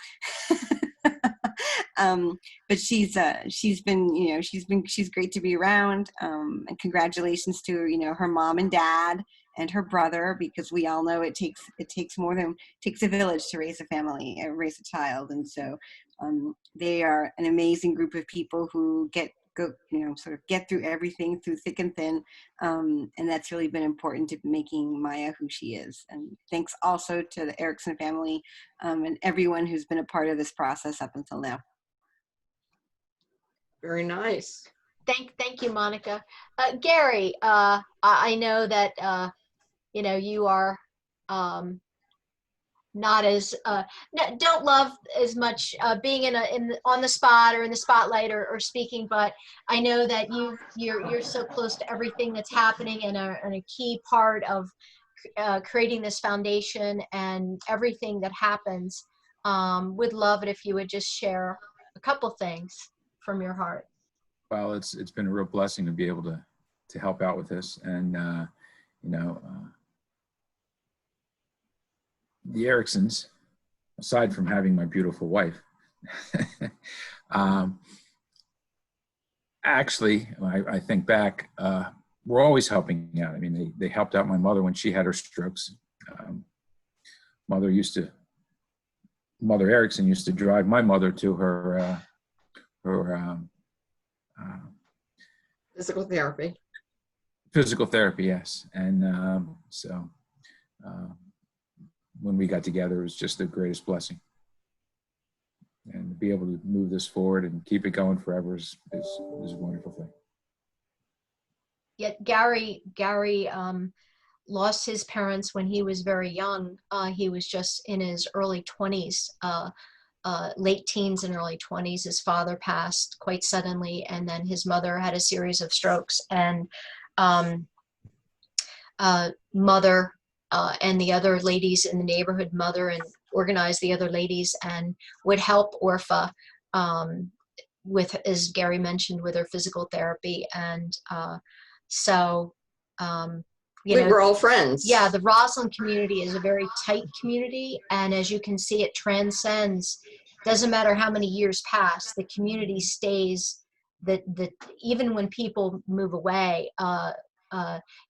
Speaker 10: time. But she's great to be around. And congratulations to her mom and dad and her brother, because we all know it takes a village to raise a family, raise a child. And so they are an amazing group of people who get go, sort of get through everything through thick and thin. And that's really been important to making Maya who she is. And thanks also to the Ericson family and everyone who's been a part of this process up until now.
Speaker 3: Very nice.
Speaker 1: Thank you, Monica. Gary, I know that you are not as don't love as much being on the spot or in the spotlight or speaking, but I know that you're so close to everything that's happening and a key part of creating this foundation and everything that happens. Would love it if you would just share a couple things from your heart.
Speaker 2: Well, it's been a real blessing to be able to help out with this, and the Ericsons, aside from having my beautiful wife, actually, I think back, we're always helping out. I mean, they helped out my mother when she had her strokes. Mother Ericson used to drive my mother to her
Speaker 3: Physical therapy.
Speaker 2: Physical therapy, yes. And so when we got together, it was just the greatest blessing. And to be able to move this forward and keep it going forever is a wonderful thing.
Speaker 1: Yet Gary lost his parents when he was very young. He was just in his early 20s, late teens and early 20s. His father passed quite suddenly, and then his mother had a series of strokes. And mother and the other ladies in the neighborhood, mother and organized the other ladies and would help Orpha with, as Gary mentioned, with her physical therapy. And
Speaker 3: we were all friends.
Speaker 1: Yeah, the Roslyn community is a very tight community, and as you can see, it transcends. Doesn't matter how many years pass, the community stays. That even when people move away,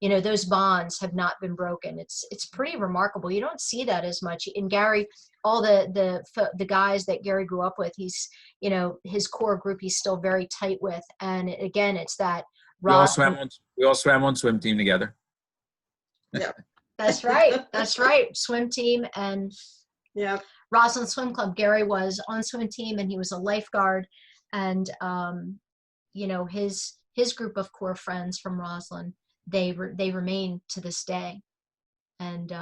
Speaker 1: those bonds have not been broken. It's pretty remarkable. You don't see that as much. And Gary, all the guys that Gary grew up with, he's his core group he's still very tight with. And again, it's that.
Speaker 2: We all swam on swim team together.
Speaker 3: Yeah,
Speaker 1: that's right. That's right. Swim team and
Speaker 3: yeah,
Speaker 1: Roslyn Swim Club. Gary was on swim team and he was a lifeguard, and his group of core friends from Roslyn, they remain to this day. And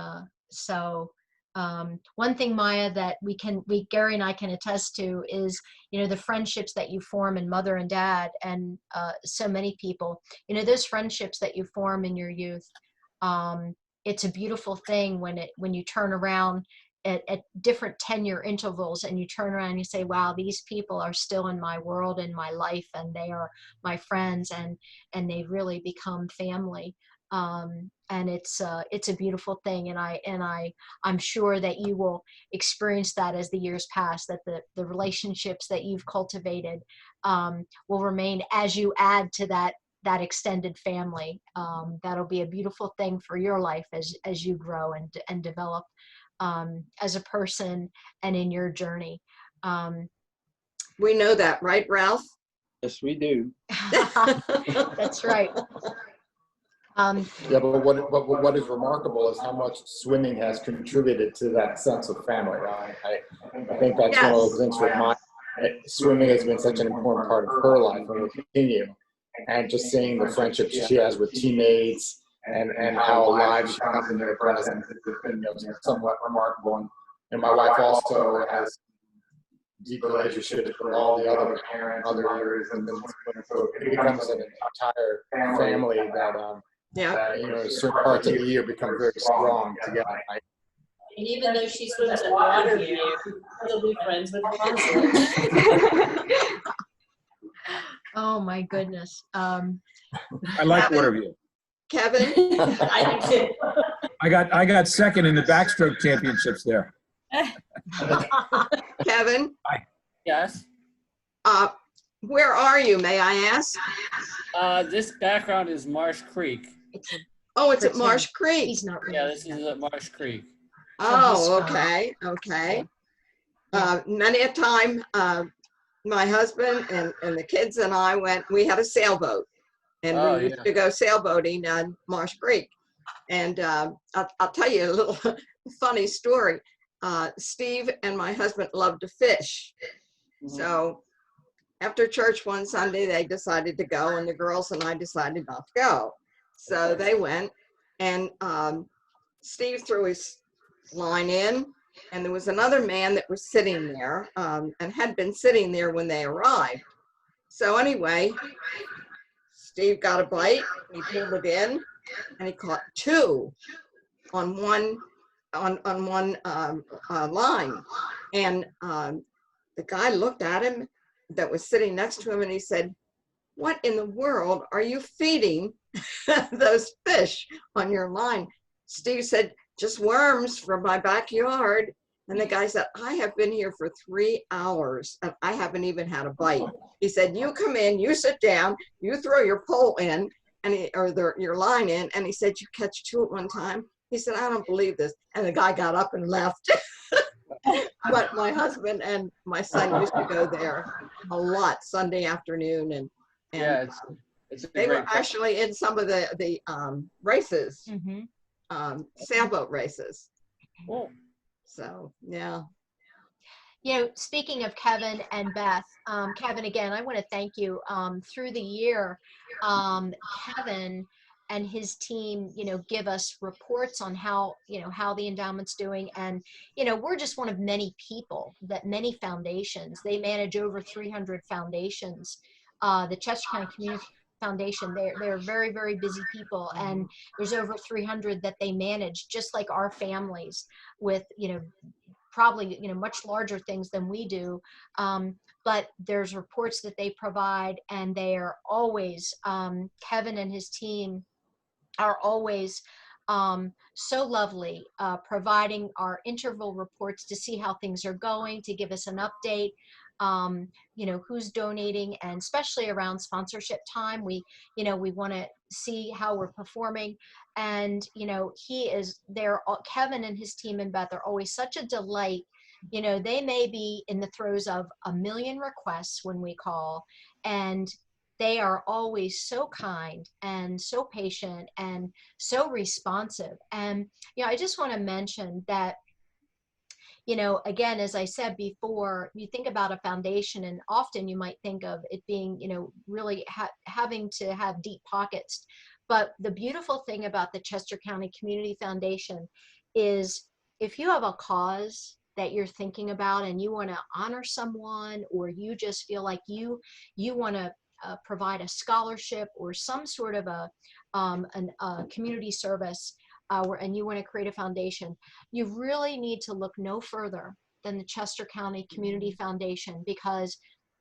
Speaker 1: one thing, Maya, that Gary and I can attest to is, the friendships that you form in mother and dad, and so many people, those friendships that you form in your youth. It's a beautiful thing when you turn around at different tenure intervals and you turn around and you say, wow, these people are still in my world, in my life, and they are my friends, and they've really become family. And it's a beautiful thing, and I'm sure that you will experience that as the years pass, that the relationships that you've cultivated will remain as you add to that extended family. That'll be a beautiful thing for your life as you grow and develop as a person and in your journey.
Speaker 3: We know that, right, Ralph?
Speaker 8: Yes, we do.
Speaker 1: That's right.
Speaker 5: Yeah, but what is remarkable is how much swimming has contributed to that sense of family. I think that's one of those things with swimming has been such an important part of her life and will continue. And just seeing the friendships she has with teammates and how alive she comes in their presence has been somewhat remarkable. And my wife also has deep relationships with all the other parents, other areas, and so it becomes an entire family that certain parts of the year become very strong together.
Speaker 4: And even though she swims in water here, she'll be friends with Roslyn.
Speaker 1: Oh my goodness.
Speaker 2: I like water view.
Speaker 3: Kevin?
Speaker 4: I do too.
Speaker 2: I got second in the backstroke championships there.
Speaker 3: Kevin?
Speaker 11: Yes.
Speaker 3: Where are you, may I ask?
Speaker 11: This background is Marsh Creek.
Speaker 3: It's at Marsh Creek.
Speaker 1: He's not really.
Speaker 11: Yeah, this is at Marsh Creek.
Speaker 3: Oh, okay. Many a time my husband and the kids and I we had a sailboat, and
Speaker 11: Oh,
Speaker 3: we used
Speaker 11: yeah.
Speaker 3: to go sailboating on Marsh Creek. And I'll tell you a little funny story. Steve and my husband love to fish. So after church one Sunday, they decided to go, and the girls and I decided not to go. So they went, and Steve threw his line in, and there was another man that was sitting there and had been sitting there when they arrived. So anyway, Steve got a bite, he pulled it in, and he caught two on one line. And the guy looked at him that was sitting next to him, and he said, "What in the world are you feeding those fish on your line?" Steve said, "Just worms from my backyard." And the guy said, "I have been here for 3 hours and I haven't even had a bite." He said, "You come in, you sit down, you throw your pole in, and your line in." And he said, "You catch two at one time?" He said, "I don't believe this." And the guy got up and left. But my husband and my son used to go there a lot Sunday afternoon, and
Speaker 11: Yeah, it's a
Speaker 3: they were
Speaker 11: great.
Speaker 3: actually in some of the races, sailboat races.
Speaker 11: Cool.
Speaker 3: So yeah.
Speaker 1: Speaking of Kevin and Beth, Kevin, again, I want to thank you. Through the year, Kevin and his team, give us reports on how the endowment's doing. And, we're just one of many people many foundations. They manage over 300 foundations. The Chester County Community Foundation, they're very, very busy people. And there's over 300 that they manage, just like our families, with, probably much larger things than we do, but there's reports that they provide, and they are always Kevin and his team are always so lovely, providing our interval reports to see how things are going, to give us an update, who's donating, and especially around sponsorship time, we want to see how we're performing. And he is there. Kevin and his team and Beth are always such a delight. They may be in the throes of a million requests when we call, and they are always so kind and so patient and so responsive. And I just want to mention that, again, as I said before, you think about a foundation, and often you might think of it being, really having to have deep pockets. But the beautiful thing about the Chester County Community Foundation is, if you have a cause that you're thinking about and you want to honor someone, or you just feel like you want to provide a scholarship or some sort of a community service, and you want to create a foundation, you really need to look no further than the Chester County Community Foundation, because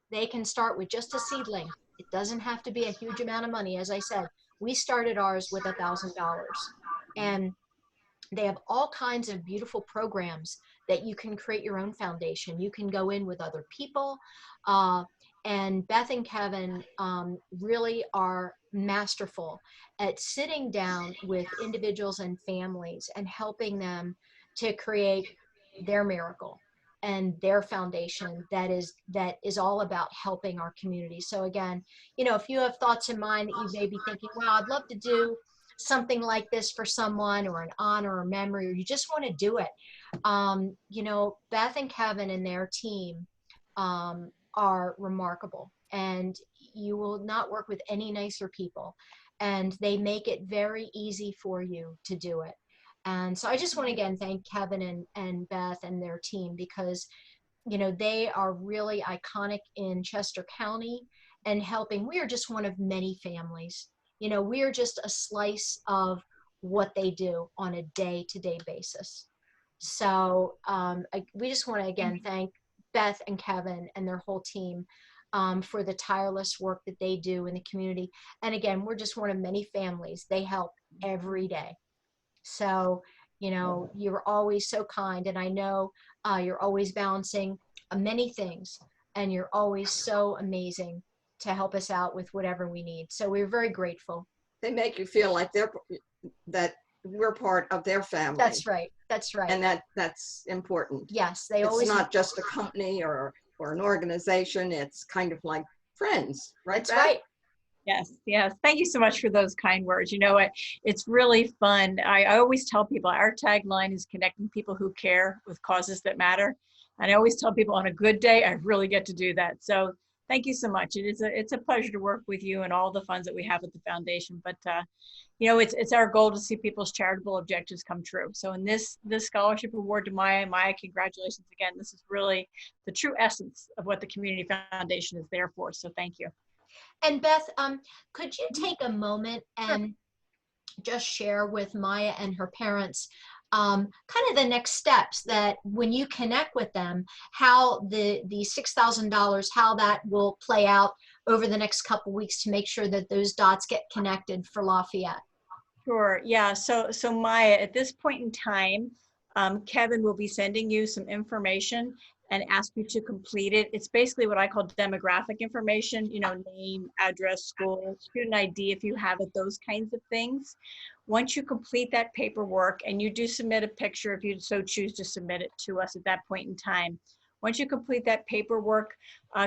Speaker 1: they can start with just a seedling. It doesn't have to be a huge amount of money. As I said, we started ours with $1,000, and they have all kinds of beautiful programs that you can create your own foundation. You can go in with other people, and Beth and Kevin really are masterful at sitting down with individuals and families and helping them to create their miracle and their foundation that is all about helping our community. So again, if you have thoughts in mind that you may be thinking, well, I'd love to do something like this for someone, or an honor or memory, or you just want to do it, Beth and Kevin and their team are remarkable, and you will not work with any nicer people, and they make it very easy for you to do it. And so I just want to again thank Kevin and Beth and their team, because they are really iconic in Chester County and helping. We are just one of many families. We are just a slice of what they do on a day-to-day basis. So we just want to again thank Beth and Kevin and their whole team for the tireless work that they do in the community. And again, we're just one of many families. They help every day. So, you're always so kind, and I know you're always balancing many things, and you're always so amazing to help us out with whatever we need. So we're very grateful.
Speaker 3: They make you feel like that we're part of their family.
Speaker 1: That's right. That's right.
Speaker 3: And that's important.
Speaker 1: Yes,
Speaker 3: It's not just a company or or an organization. It's kind of like friends, right?
Speaker 1: That's
Speaker 3: Beth?
Speaker 1: right.
Speaker 6: Yes, yes. Thank you so much for those kind words. You know what? It's really fun. I always tell people our tagline is connecting people who care with causes that matter. And I always tell people on a good day, I really get to do that. So thank you so much. It's a pleasure to work with you and all the funds that we have at the foundation. But you know, it's our goal to see people's charitable objectives come true. So in this scholarship award to Maya, congratulations again. This is really the true essence of what the Community Foundation is there for. So thank you.
Speaker 1: And Beth, could you take a moment and just share with Maya and her parents kind of the next steps, that when you connect with them, how the $6,000, how that will play out over the next couple weeks to make sure that those dots get connected for Lafayette?
Speaker 6: Sure. Yeah. So Maya, at this point in time, Kevin will be sending you some information and ask you to complete it. It's basically what I call demographic information, you know, name, address, school, student ID, if you have it, those kinds of things. Once you complete that paperwork, and you do submit a picture if you so choose to submit it to us at that point in time. Once you complete that paperwork,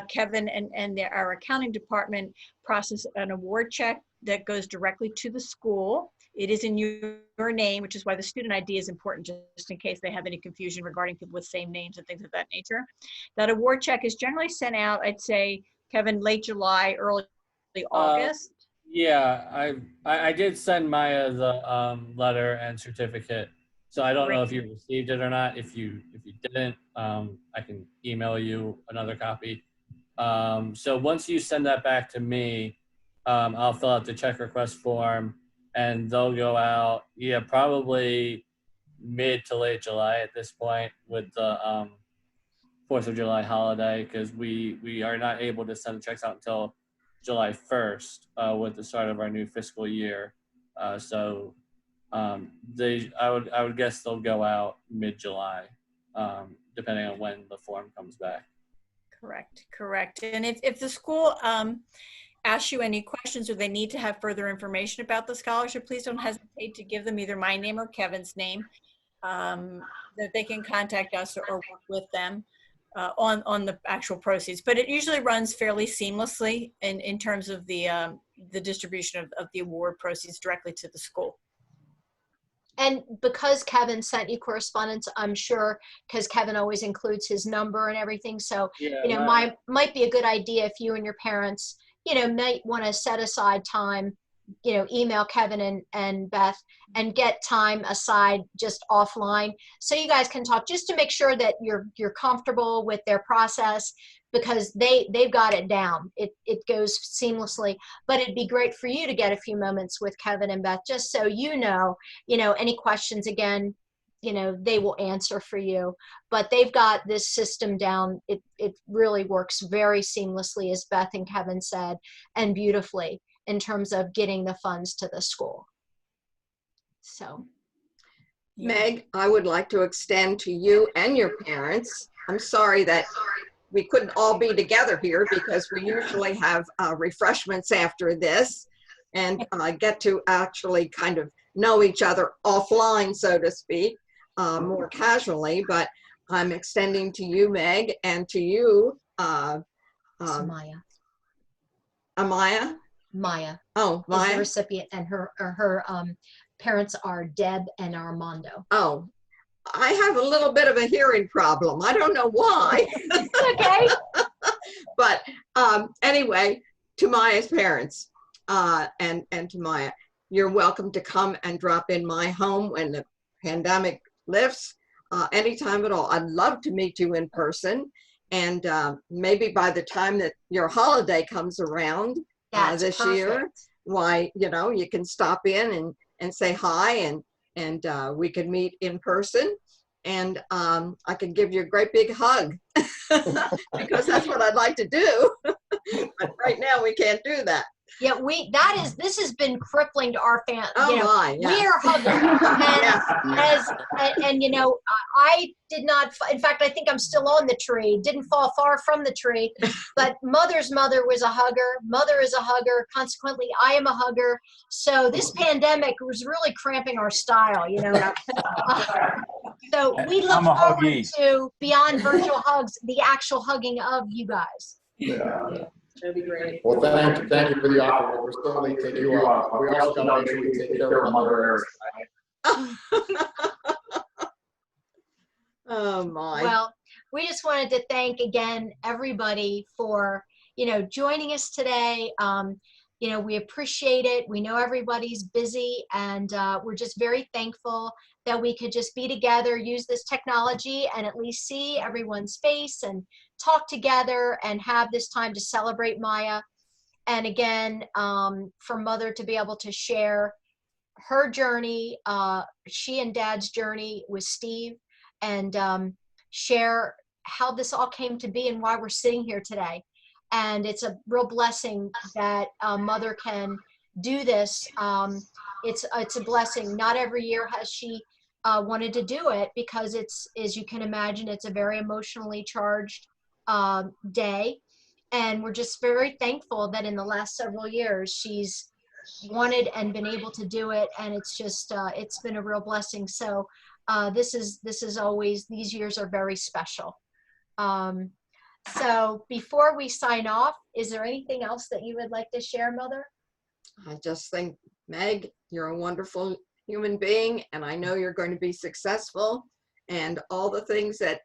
Speaker 6: Kevin and our accounting department process an award check that goes directly to the school. It is in your name, which is why the student ID is important, just in case they have any confusion regarding people with same names and things of that nature. That award check is generally sent out, I'd say, Kevin, late July, early August.
Speaker 11: Yeah, I did send Maya the letter and certificate, so I don't know if you received it or not. If you didn't, I can email you another copy. So once you send that back to me, I'll fill out the check request form, and they'll go out, yeah, probably mid to late July at this point, with the 4th of July holiday, because we are not able to send the checks out until July 1st with the start of our new fiscal year. So I would guess they'll go out mid-July, depending on when the form comes back.
Speaker 6: Correct. And if the school asks you any questions, or they need to have further information about the scholarship, please don't hesitate to give them either my name or Kevin's name, that they can contact us or work with them on the actual proceeds. But it usually runs fairly seamlessly in terms of the distribution of the award proceeds directly to the school.
Speaker 1: And because Kevin sent you correspondence, I'm sure, because Kevin always includes his number and everything. So,
Speaker 11: Yeah,
Speaker 1: you know, might be a good idea if you and your parents, you know, might want to set aside time, you know, email Kevin and Beth and get time aside just offline, so you guys can talk, just to make sure that you're comfortable with their process, because they've got it down. It goes seamlessly. But it'd be great for you to get a few moments with Kevin and Beth, just so you know, any questions, again, you know, they will answer for you. But they've got this system down. It really works very seamlessly, as Beth and Kevin said, and beautifully, in terms of getting the funds to the school. So,
Speaker 3: Meg, I would like to extend to you and your parents. I'm sorry that we couldn't all be together here, because we usually have refreshments after this and get to actually kind of know each other offline, so to speak, more casually. But I'm extending to you, Meg, and to you,
Speaker 1: Maya.
Speaker 3: Amaya?
Speaker 1: Maya.
Speaker 3: Oh,
Speaker 1: Is
Speaker 3: Maya?
Speaker 1: the recipient, and her parents are Deb and Armando.
Speaker 3: Oh, I have a little bit of a hearing problem. I don't know why.
Speaker 1: Okay.
Speaker 3: But anyway, to Maya's parents and to Maya, you're welcome to come and drop in my home when the pandemic lifts, anytime at all. I'd love to meet you in person. And maybe by the time that your holiday comes around this year, why, you know, you can stop in and say hi, and we can meet in person, and I can give you a great big hug because that's what I'd like to do. But right now we can't do that.
Speaker 1: Yeah, this has been crippling to our family.
Speaker 3: Oh,
Speaker 1: you know,
Speaker 3: my, yeah.
Speaker 1: We are huggers. And you know, I did not, in fact, I think I'm still on the tree, didn't fall far from the tree, but Mother's mother was a hugger. Mother is a hugger. Consequently, I am a hugger. So this pandemic was really cramping our style, you know. So we look
Speaker 2: I'm a
Speaker 1: forward
Speaker 2: huggy.
Speaker 1: to beyond virtual hugs, the actual hugging of you guys.
Speaker 5: Yeah.
Speaker 4: That'd be great.
Speaker 5: Well, thank you for the offer. We'll certainly take you up. We also got to make sure we take care of Mother Erickson.
Speaker 3: Oh my.
Speaker 1: Well, we just wanted to thank again everybody for, joining us today. We appreciate it. We know everybody's busy, and we're just very thankful that we could just be together, use this technology, and at least see everyone's face and talk together and have this time to celebrate Maya. And again, for Mother to be able to share her journey, she and Dad's journey with Steve, and share how this all came to be and why we're sitting here today. And it's a real blessing that Mother can do this. It's a blessing. Not every year has she wanted to do it, because it's, as you can imagine, it's a very emotionally charged day. And we're just very thankful that in the last several years she's wanted and been able to do it. And it's just, it's been a real blessing. So this is always, these years are very special. So before we sign off, is there anything else that you would like to share, Mother?
Speaker 3: I just think, Meg, you're a wonderful human being, and I know you're going to be successful, and all the things that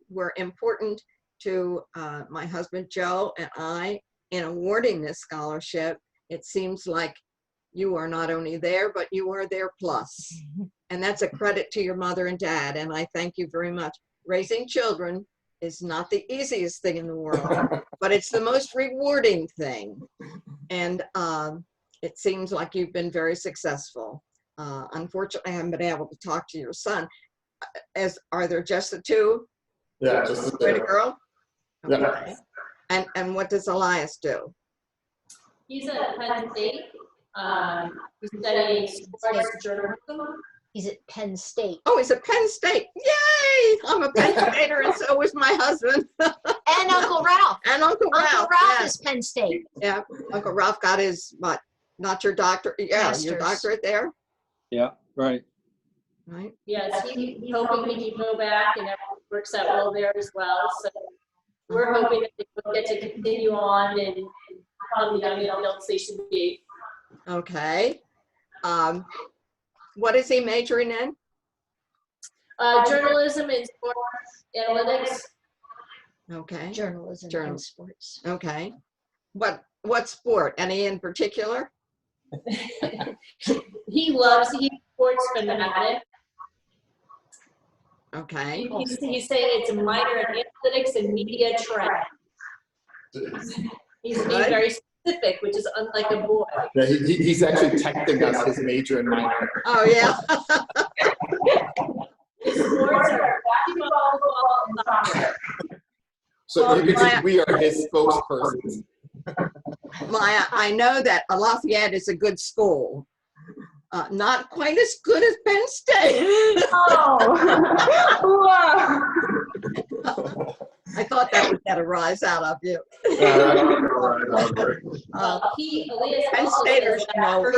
Speaker 3: were important to my husband Joe and I in awarding this scholarship. It seems like you are not only there, but you are there plus. And that's a credit to your mother and dad, and I thank you very much. Raising children is not the easiest thing in the world, but it's the most rewarding thing. And it seems like you've been very successful. Unfortunately, I haven't been able to talk to your son. Are there just the two?
Speaker 5: Yeah, just the
Speaker 3: Boy and a
Speaker 5: two.
Speaker 3: girl?
Speaker 5: Yeah.
Speaker 3: Okay. And what does Elias do?
Speaker 4: He's at Penn State. He's studying sports journalism.
Speaker 1: He's at Penn State.
Speaker 3: Oh, he's at Penn State. Yay! I'm a Penn Stater, and so was my husband.
Speaker 1: And Uncle Ralph.
Speaker 3: And Uncle Ralph.
Speaker 1: Uncle Ralph
Speaker 3: yeah.
Speaker 1: is Penn State.
Speaker 3: Yeah, Uncle Ralph got his, what, not your doctor? Yeah,
Speaker 1: Masters.
Speaker 3: your doctorate there,
Speaker 8: Yeah, right.
Speaker 3: right?
Speaker 4: Yes, he's hoping he can go back and everything works out well there as well. So we're hoping that they will get to continue on and become the young adults they should be.
Speaker 3: Okay. What is he majoring in?
Speaker 4: Journalism and sports analytics.
Speaker 3: Okay.
Speaker 1: Journalism and sports.
Speaker 3: Okay. What sport? Any in particular?
Speaker 4: He's sports fanatic.
Speaker 3: Okay.
Speaker 4: He's saying it's a minor in analytics and media trends. He's being very specific, which is unlike a boy.
Speaker 5: Yeah, he's actually texting us his major and minor.
Speaker 3: Oh, yeah.
Speaker 4: His sports are basketball, football, and soccer.
Speaker 5: So you can see we are his spokespersons.
Speaker 3: Maya, I know that Lafayette is a good school. Not quite as good as Penn State.
Speaker 7: Oh, wow.
Speaker 3: I thought that would get a rise out of you. Penn Staters, you know,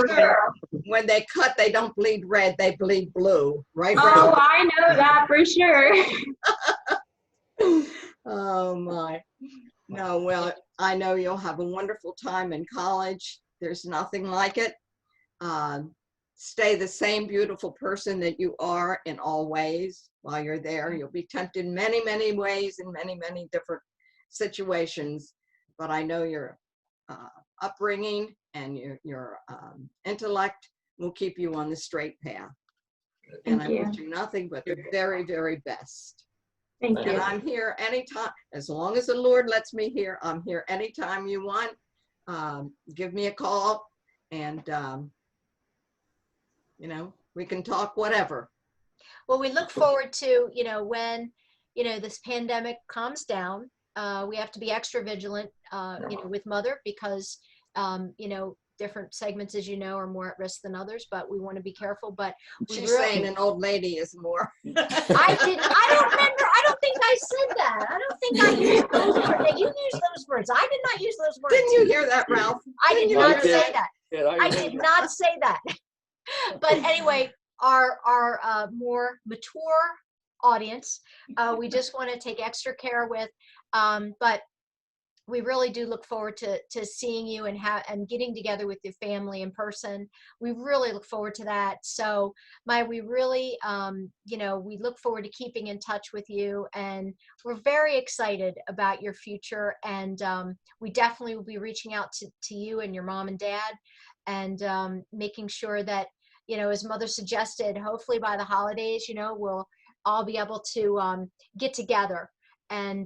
Speaker 3: when they cut, they don't bleed red, they bleed blue, right?
Speaker 7: Oh, I know that for sure.
Speaker 3: Oh my. No, well, I know you'll have a wonderful time in college. There's nothing like it. Stay the same beautiful person that you are in all ways while you're there. You'll be tempted in many, many ways in many, many different situations. But I know your upbringing and your intellect will keep you on the straight path. And I wish you nothing but the very, very best.
Speaker 7: Thank
Speaker 3: And
Speaker 7: you.
Speaker 3: I'm here anytime, as long as the Lord lets me here, I'm here anytime you want. Give me a call and, you know, we can talk whatever.
Speaker 1: Well, we look forward to, when, this pandemic calms down, we have to be extra vigilant, with Mother because, different segments, as you know, are more at risk than others, but we want to be careful. But
Speaker 3: She's saying an old lady is more.
Speaker 1: I don't remember. I don't think I said that. I don't think I used those words. Now, you used those words. I did not use those words.
Speaker 3: Didn't you hear that, Ralph?
Speaker 1: I did not say that.
Speaker 8: Yeah,
Speaker 1: I did not say that. But anyway, our more mature audience, we just want to take extra care with, but we really do look forward to seeing you and getting together with your family in person. We really look forward to that. So Maya, we really, we look forward to keeping in touch with you, and we're very excited about your future. And we definitely will be reaching out to you and your mom and dad, and making sure that, as Mother suggested, hopefully by the holidays, we'll all be able to get together and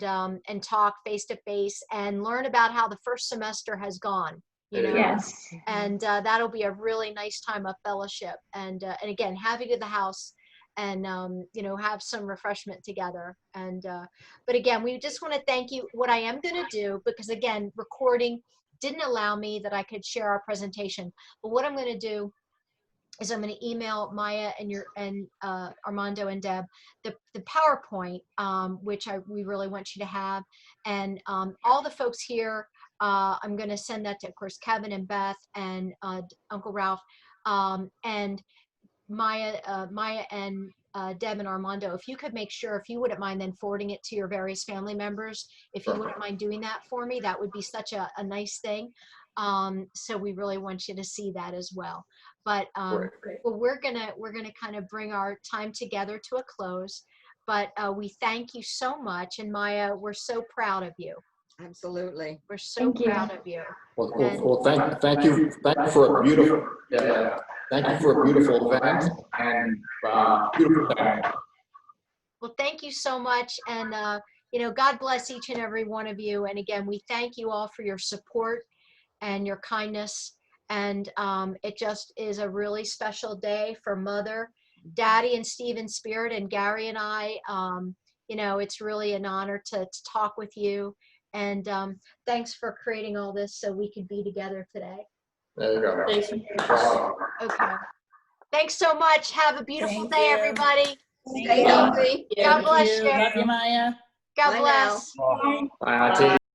Speaker 1: talk face to face and learn about how the first semester has gone,
Speaker 7: Yes.
Speaker 1: and that'll be a really nice time of fellowship, and again, have you to the house, and have some refreshment together. And but again, we just want to thank you. What I am going to do, because again, recording didn't allow me that I could share our presentation, but what I'm going to do is I'm going to email Maya and Armando and Deb the PowerPoint, which we really want you to have, and all the folks here. I'm going to send that to, of course, Kevin and Beth and Uncle Ralph, and Maya and Deb and Armando. If you could make sure, if you wouldn't mind then forwarding it to your various family members, if you wouldn't mind doing that for me, that would be such a nice thing. So we really want you to see that as well. But we're gonna kind of bring our time together to a close. But we thank you so much, and Maya, we're so proud of you.
Speaker 3: Absolutely.
Speaker 1: We're so proud of you.
Speaker 5: Well, thank you for a beautiful, thank you for a beautiful event and beautiful family.
Speaker 1: Well, thank you so much, and God bless each and every one of you. And again, we thank you all for your support and your kindness. And it just is a really special day for Mother, Daddy, and Stephen Spirit, and Gary and I. It's really an honor to talk with you. And thanks for creating all this so we could be together today.
Speaker 5: There you go.
Speaker 4: Thank you.
Speaker 1: Okay. Thanks so much. Have a beautiful
Speaker 9: Thank
Speaker 1: day,
Speaker 9: you.
Speaker 1: everybody.
Speaker 3: Stay healthy.
Speaker 1: God bless you.
Speaker 9: Love you, Maya.
Speaker 1: God
Speaker 3: Bye
Speaker 1: bless.
Speaker 3: now.
Speaker 5: Bye, Auntie.